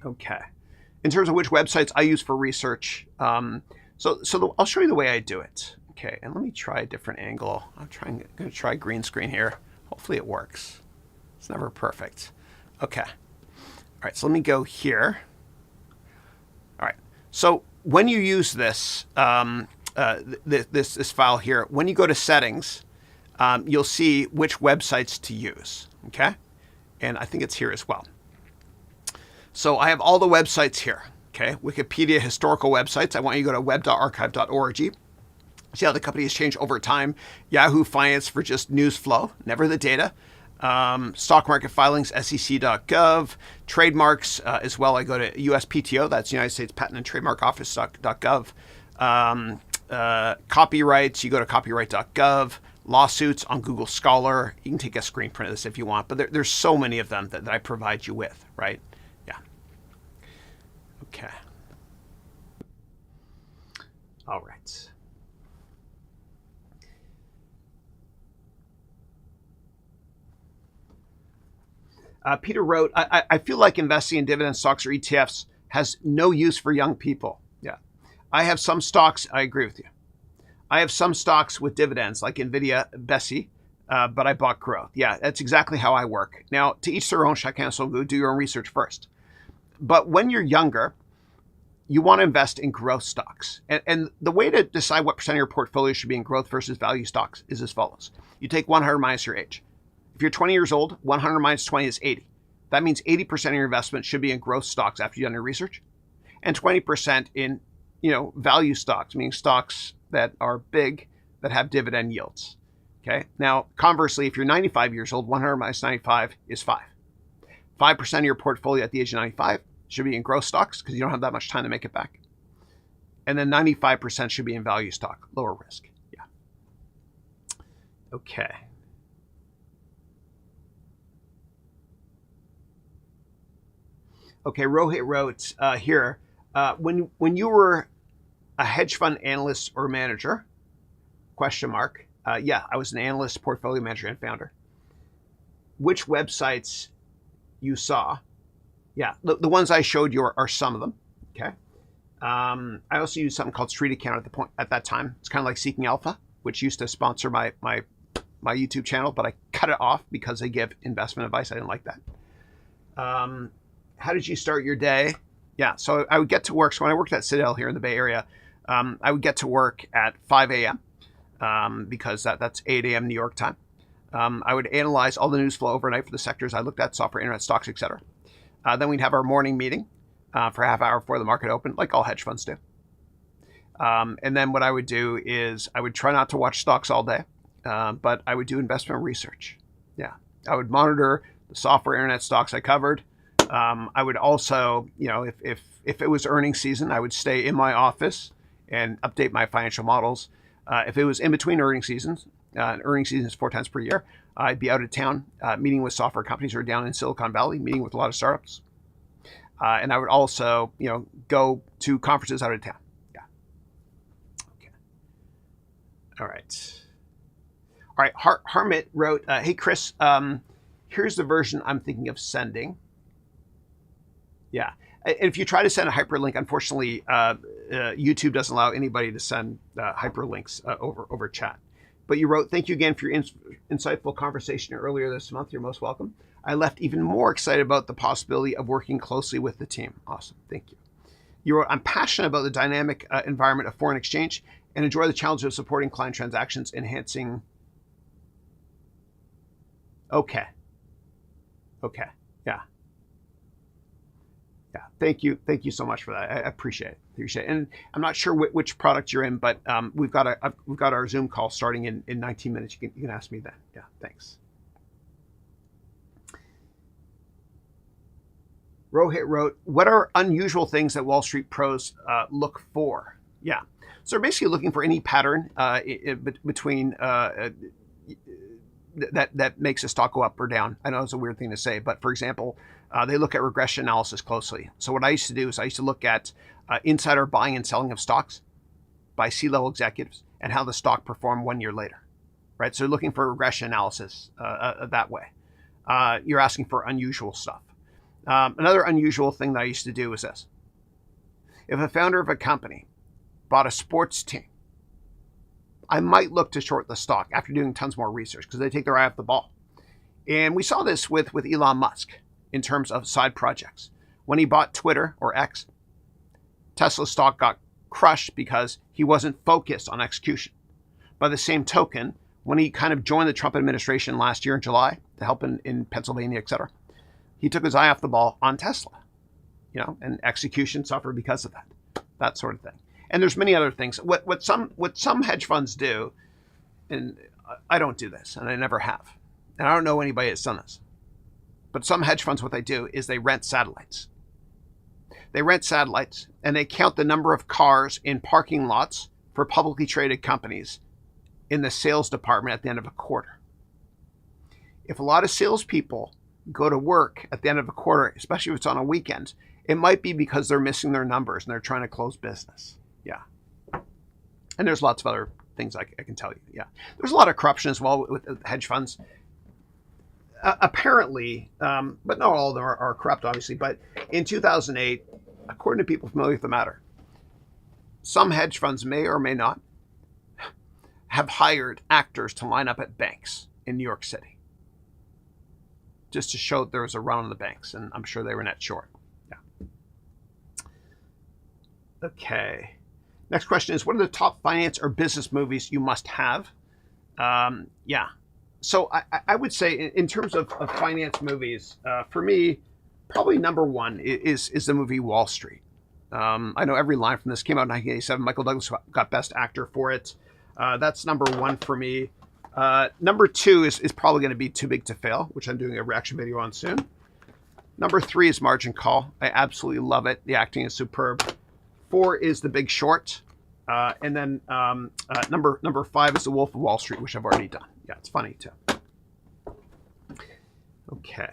Okay. In terms of which websites I use for research, I'll show you the way I do it. Okay, and let me try a different angle. I'm going to try green screen here. Hopefully it works. It's never perfect. Okay. All right, so let me go here. All right. So when you use this this file here, when you go to settings, you'll see which websites to use. Okay, and I think it's here as well. So I have all the websites here, okay? Wikipedia, historical websites. I want you to go to web.archive.org. See how the company has changed over time. Yahoo Finance for just news flow, never the data. Stock market filings, sec.gov. Trademarks as well. I go to USPTO, that's United States Patent and Trademark Office.gov. Copyrights, you go to copyright.gov. Lawsuits on Google Scholar. You can take a screen print of this if you want, but there's so many of them that I provide you with, right? Okay. All right. Peter wrote, I feel like investing in dividend stocks or ETFs has no use for young people. Yeah. I have some stocks, I agree with you. I have some stocks with dividends like NVIDIA, Bessie, but I bought growth. Yeah, that's exactly how I work. Now, to each their own, chacun son goût, do your own research first. But when you're younger, you want to invest in growth stocks. And the way to decide what percent of your portfolio should be in growth versus value stocks is as follows. You take 100 minus your age. If you're 20 years old, 100 minus 20 is 80. That means 80% of your investment should be in growth stocks after you've done your research, and 20% in, value stocks, meaning stocks that are big, that have dividend yields. Okay. Now, conversely, if you're 95 years old, 100 minus 95 is 5. 5% of your portfolio at the age of 95 should be in growth stocks because you don't have that much time to make it back. And then 95% should be in value stock, lower risk. Yeah. Okay. Okay, Rohit wrote here, when you were a hedge fund analyst or manager, ? Yeah, I was an analyst, portfolio manager, and founder. Which websites you saw? Yeah, the ones I showed you are some of them. Okay. I also used something called Street Account at that time. It's kind of like Seeking Alpha, which used to sponsor my YouTube channel, but I cut it off because they give investment advice. I didn't like that. How did you start your day? Yeah, so I would get to work. So when I worked at Citadel here in the Bay Area, I would get to work at 5 a.m. Because that's 8 a.m. New York time. I would analyze all the news flow overnight for the sectors I looked at, software, internet, stocks, etc. Then we'd have our morning meeting for a half hour before the market opened, like all hedge funds do. And then what I would do is I would try not to watch stocks all day, but I would do investment research. Yeah. I would monitor the software internet stocks I covered. I would also, if it was earnings season, I would stay in my office and update my financial models. If it was in between earnings seasons, earnings season is 4 times per year, I'd be out of town meeting with software companies who are down in Silicon Valley, meeting with a lot of startups. And I would also, go to conferences out of town. Yeah. Okay. All right. All right. Harmit wrote, hey, Chris, here's the version I'm thinking of sending. Yeah. And if you try to send a hyperlink, unfortunately, YouTube doesn't allow anybody to send hyperlinks over chat. But you wrote, thank you again for your insightful conversation earlier this month. You're most welcome. I left even more excited about the possibility of working closely with the team. Awesome. Thank you. You wrote, I'm passionate about the dynamic environment of foreign exchange and enjoy the challenge of supporting client transactions, enhancing. Okay. Yeah. Yeah. Thank you. Thank you so much for that. I appreciate it. And I'm not sure which product you're in, but we've got our Zoom call starting in 19 minutes. You can ask me then. Yeah. Thanks. Rohit wrote, what are unusual things that Wall Street pros look for? Yeah. So they're basically looking for any pattern between that makes a stock go up or down. I know it's a weird thing to say, but for example, they look at regression analysis closely. So what I used to do is I used to look at insider buying and selling of stocks by C-level executives and how the stock performed 1 year later, right? So looking for regression analysis that way. You're asking for unusual stuff. Another unusual thing that I used to do was this. If a founder of a company bought a sports team, I might look to short the stock after doing tons more research because they take their eye off the ball. And we saw this with Elon Musk in terms of side projects. When he bought Twitter or X, Tesla stock got crushed because he wasn't focused on execution. By the same token, when he kind of joined the Trump administration last year in July to help in Pennsylvania, et cetera, he took his eye off the ball on Tesla, and execution suffered because of that sort of thing. And there's many other things. What some hedge funds do, and I don't do this, and I never have, and I don't know anybody that's done this, but some hedge funds, what they do is they rent satellites. They rent satellites, and they count the number of cars in parking lots for publicly traded companies in the sales department at the end of a quarter. If a lot of salespeople go to work at the end of a quarter, especially if it's on a weekend, it might be because they're missing their numbers and they're trying to close business. Yeah. And there's lots of other things I can tell you. Yeah. There's a lot of corruption as well with hedge funds. Apparently, but not all of them are corrupt, obviously. But in 2008, according to people familiar with the matter, some hedge funds may or may not have hired actors to line up at banks in New York City, just to show that there was a run on the banks, and I'm sure they were net short. Yeah. Okay. Next question is, what are the top finance or business movies you must have? Yeah. So I would say in terms of finance movies, for me, probably number one is the movie Wall Street. I know every line from this came out in 1987. Michael Douglas got Best Actor for it. That's number one for me. Number two is probably going to be Too Big to Fail, which I'm doing a reaction video on soon. Number three is Margin Call. I absolutely love it. The acting is superb. 4 is The Big Short. And then number 5 is The Wolf of Wall Street, which I've already done. Yeah, it's funny too. Okay.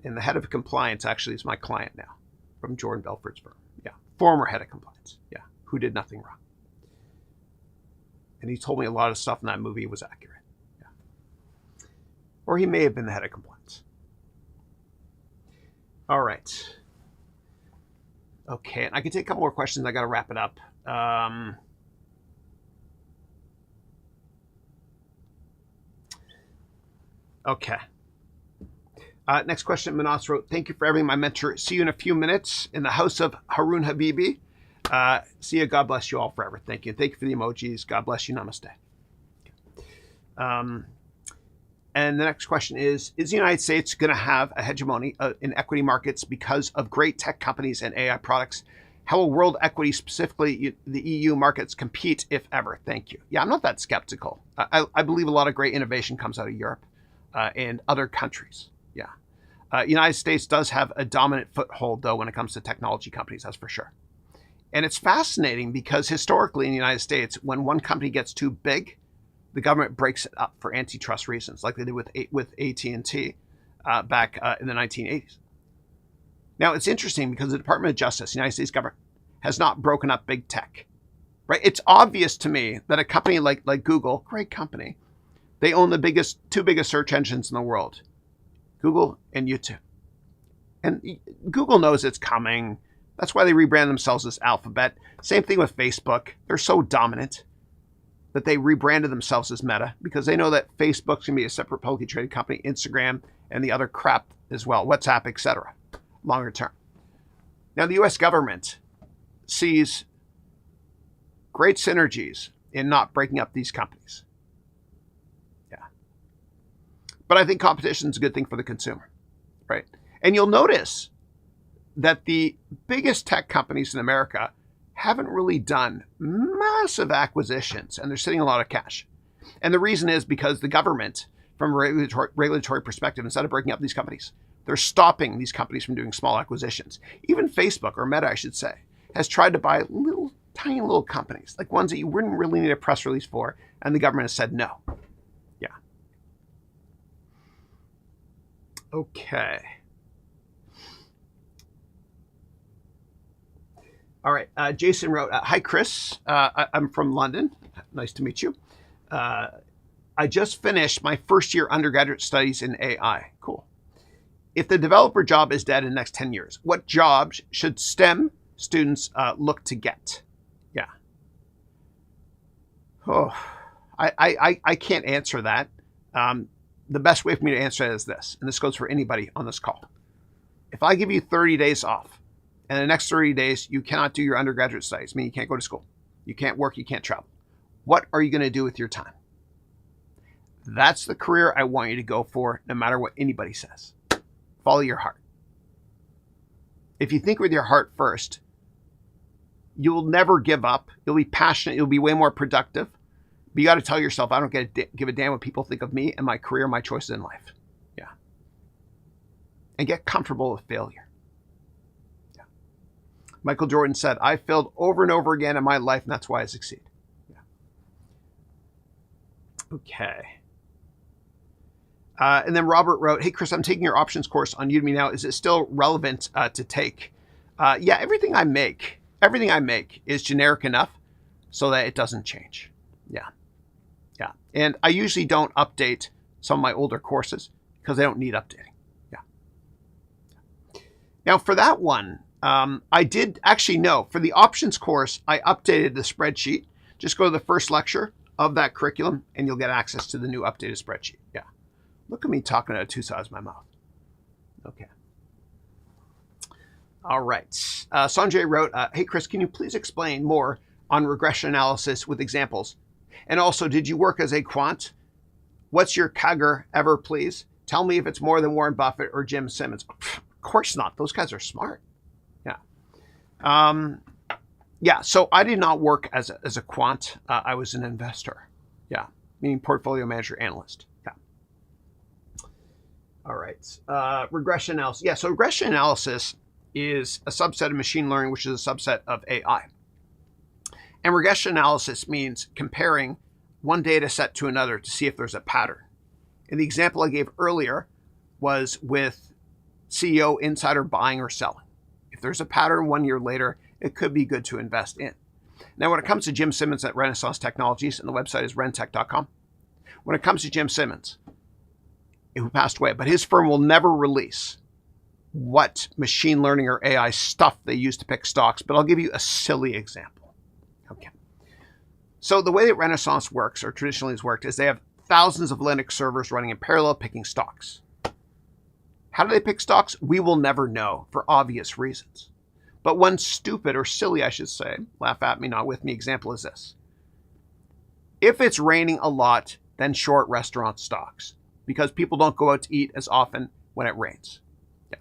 And the head of compliance actually is my client now from Jordan Belford's firm. Yeah, former head of compliance. Yeah, who did nothing wrong. And he told me a lot of stuff in that movie was accurate. Yeah. Or he may have been the head of compliance. All right. Okay, and I can take a couple more questions. I got to wrap it up. Okay. Next question, Manas wrote, thank you for everything, my mentor. See you in a few minutes in the house of Haroun Habibi. See you. God bless you all forever. Thank you. Thank you for the emojis. God bless you. Namaste. And the next question is the United States going to have a hegemony in equity markets because of great tech companies and AI products? How will world equity, specifically the EU markets, compete, if ever? Thank you. Yeah, I'm not that skeptical. I believe a lot of great innovation comes out of Europe and other countries. Yeah. United States does have a dominant foothold, though, when it comes to technology companies, that's for sure. And it's fascinating because historically in the United States, when one company gets too big, the government breaks it up for antitrust reasons, like they did with AT&T back in the 1980s. Now, it's interesting because the Department of Justice, the United States government, has not broken up big tech, right? It's obvious to me that a company like Google, great company, they own the two biggest search engines in the world, Google and YouTube. And Google knows it's coming. That's why they rebrand themselves as Alphabet. Same thing with Facebook. They're so dominant that they rebranded themselves as Meta because they know that Facebook's going to be a separate publicly traded company, Instagram, and the other crap as well, WhatsApp, etc., longer term. Now, the U.S. government sees great synergies in not breaking up these companies. Yeah. But I think competition is a good thing for the consumer, right? And you'll notice that the biggest tech companies in America haven't really done massive acquisitions, and they're sitting a lot of cash. And the reason is because the government, from a regulatory perspective, instead of breaking up these companies, they're stopping these companies from doing small acquisitions. Even Facebook, or Meta, I should say, has tried to buy tiny little companies, like ones that you wouldn't really need a press release for, and the government has said no. Yeah. Okay. All right. Jason wrote, hi, Chris. I'm from London. Nice to meet you. I just finished my first year undergraduate studies in AI. Cool. If the developer job is dead in the next 10 years, what jobs should STEM students look to get? Yeah. Oh, I can't answer that. The best way for me to answer it is this, and this goes for anybody on this call. If I give you 30 days off, and the next 30 days you cannot do your undergraduate studies, I mean, you can't go to school, you can't work, you can't travel, what are you going to do with your time? That's the career I want you to go for, no matter what anybody says. Follow your heart. If you think with your heart first, you'll never give up. You'll be passionate. You'll be way more productive. But you got to tell yourself, I don't give a damn what people think of me and my career, my choices in life. Yeah. And get comfortable with failure. Yeah. Michael Jordan said, I failed over and over again in my life, and that's why I succeed. Yeah. Okay. And then Robert wrote, hey, Chris, I'm taking your options course on Udemy now. Is it still relevant to take? Yeah, everything I make is generic enough so that it doesn't change. Yeah. Yeah. And I usually don't update some of my older courses because they don't need updating. Yeah. Now, for that one, I did actually know for the options course, I updated the spreadsheet. Just go to the first lecture of that curriculum and you'll get access to the new updated spreadsheet. Yeah. Look at me talking out of two sides of my mouth. Okay. All right. Sanjay wrote, hey, Chris, can you please explain more on regression analysis with examples? And also, did you work as a quant? What's your CAGR ever, please? Tell me if it's more than Warren Buffett or Jim Simmons. Of course not. Those guys are smart. Yeah. Yeah, so I did not work as a quant. I was an investor. Yeah, meaning portfolio manager analyst. Yeah. All right. Regression analysis. Yeah, so regression analysis is a subset of machine learning, which is a subset of AI. And regression analysis means comparing one data set to another to see if there's a pattern. And the example I gave earlier was with CEO insider buying or selling. If there's a pattern 1 year later, it could be good to invest in. Now, when it comes to Jim Simmons at Renaissance Technologies, and the website is rentech.com, when it comes to Jim Simmons, who passed away, but his firm will never release what machine learning or AI stuff they use to pick stocks, but I'll give you a silly example. Okay. So the way that Renaissance works, or traditionally has worked, is they have thousands of Linux servers running in parallel picking stocks. How do they pick stocks? We will never know for obvious reasons. But one stupid, or silly, I should say, laugh at me, not with me, example is this. If it's raining a lot, then short restaurant stocks, because people don't go out to eat as often when it rains. Yeah.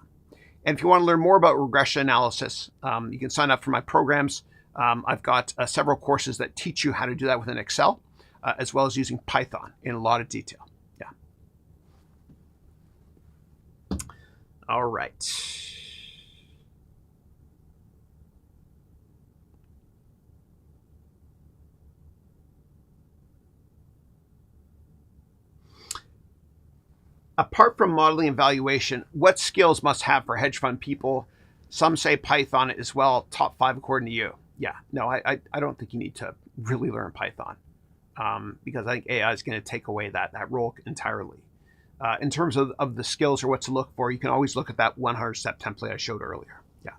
And if you want to learn more about regression analysis, you can sign up for my programs. I've got several courses that teach you how to do that within Excel, as well as using Python in a lot of detail. Yeah. All right. Apart from modeling and valuation, what skills must have for hedge fund people? Some say Python as well, top 5 according to you. Yeah, no, I don't think you need to really learn Python because I think AI is going to take away that role entirely. In terms of the skills or what to look for, you can always look at that 100-step template I showed earlier. Yeah.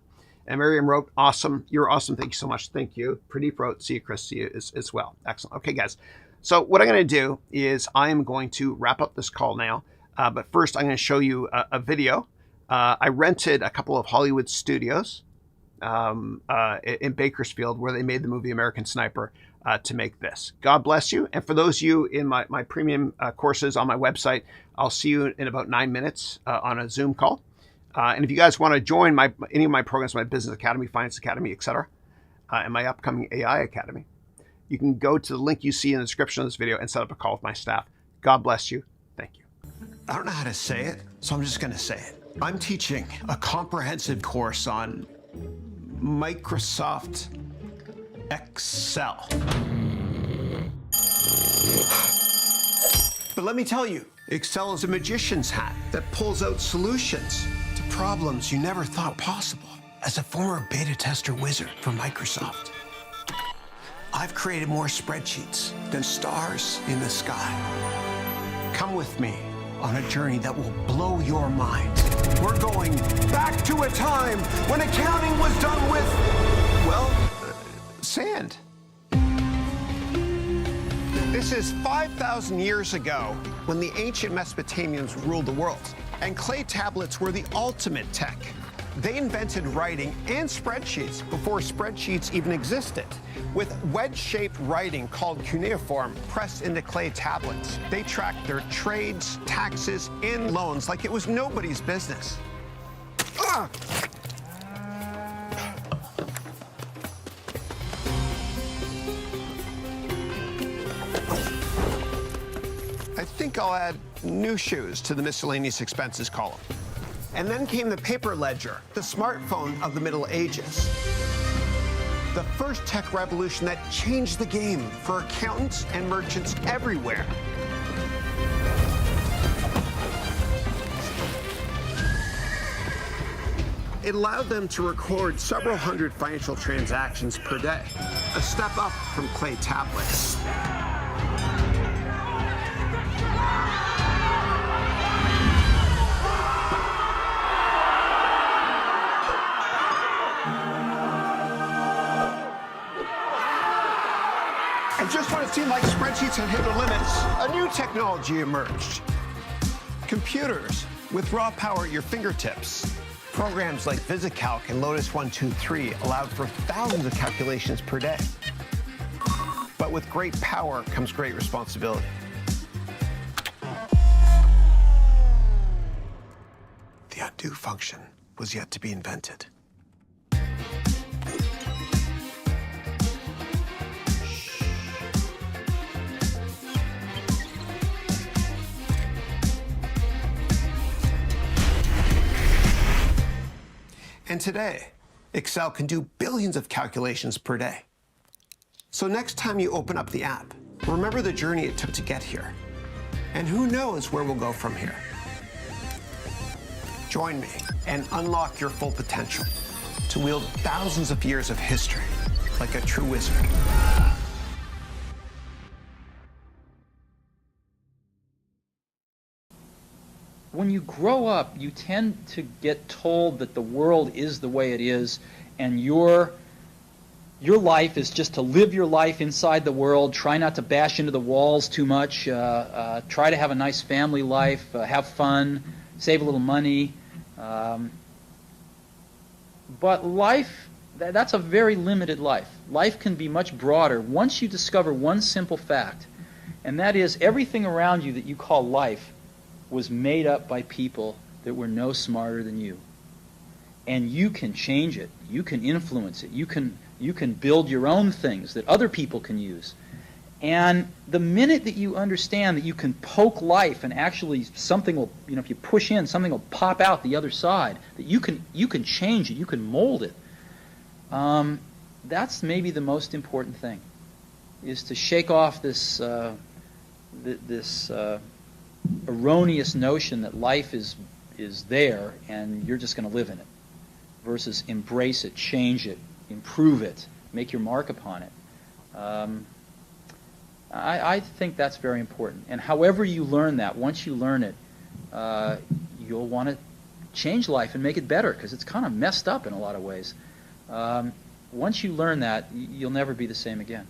And Miriam wrote, awesome. You're awesome. Thank you so much. Thank you. Pradeep wrote, see you, Chris. See you as well. Excellent. Okay, guys. So what I'm going to do is I am going to wrap up this call now. But first, I'm going to show you a video. I rented a couple of Hollywood studios in Bakersfield where they made the movie American Sniper to make this. God bless you. And for those of you in my premium courses on my website, I'll see you in about 9 minutes on a Zoom call. And if you guys want to join any of my programs, my Business Academy, Finance Academy, etc., and my upcoming AI Academy, you can go to the link you see in the description of this video and set up a call with my staff. God bless you. Thank you. I don't know how to say it, so I'm just going to say it. I'm teaching a comprehensive course on Microsoft Excel. But let me tell you, Excel is a magician's hat that pulls out solutions to problems you never thought possible. As a former beta tester wizard for Microsoft, I've created more spreadsheets than stars in the sky. Come with me on a journey that will blow your mind. We're going back to a time when accounting was done with, well, sand. This is 5,000 years ago when the ancient Mesopotamians ruled the world, and clay tablets were the ultimate tech. They invented writing and spreadsheets before spreadsheets even existed, with wedge-shaped writing called cuneiform pressed into clay tablets. They tracked their trades, taxes, and loans like it was nobody's business. Ah! I think I'll add new shoes to the miscellaneous expenses column. And then came the paper ledger, the smartphone of the Middle Ages. The first tech revolution that changed the game for accountants and merchants everywhere. It allowed them to record several hundred financial transactions per day, a step up from clay tablets. And just when it seemed like spreadsheets had hit their limits, a new technology emerged. Computers with raw power at your fingertips. Programs like VisiCalc and Lotus 123 allowed for thousands of calculations per day. But with great power comes great responsibility. The undo function was yet to be invented. And today, Excel can do billions of calculations per day. So next time you open up the app, remember the journey it took to get here. And who knows where we'll go from here. Join me and unlock your full potential to wield thousands of years of history like a true wizard. When you grow up, you tend to get told that the world is the way it is, and your life is just to live your life inside the world, try not to bash into the walls too much, try to have a nice family life, have fun, save a little money. But life, that's a very limited life. Life can be much broader once you discover one simple fact, and that is everything around you that you call life was made up by people that were no smarter than you. and you can change it. You can influence it. You can build your own things that other people can use. And the minute that you understand that you can poke life and actually something will, if you push in, something will pop out the other side, that you can change it, you can mold it, that's maybe the most important thing, is to shake off this erroneous notion that life is there and you're just going to live in it, versus embrace it, change it, improve it, make your mark upon it. I think that's very important. And however you learn that, once you learn it, you'll want to change life and make it better, because it's kind of messed up in a lot of ways. Once you learn that, you'll never be the same again.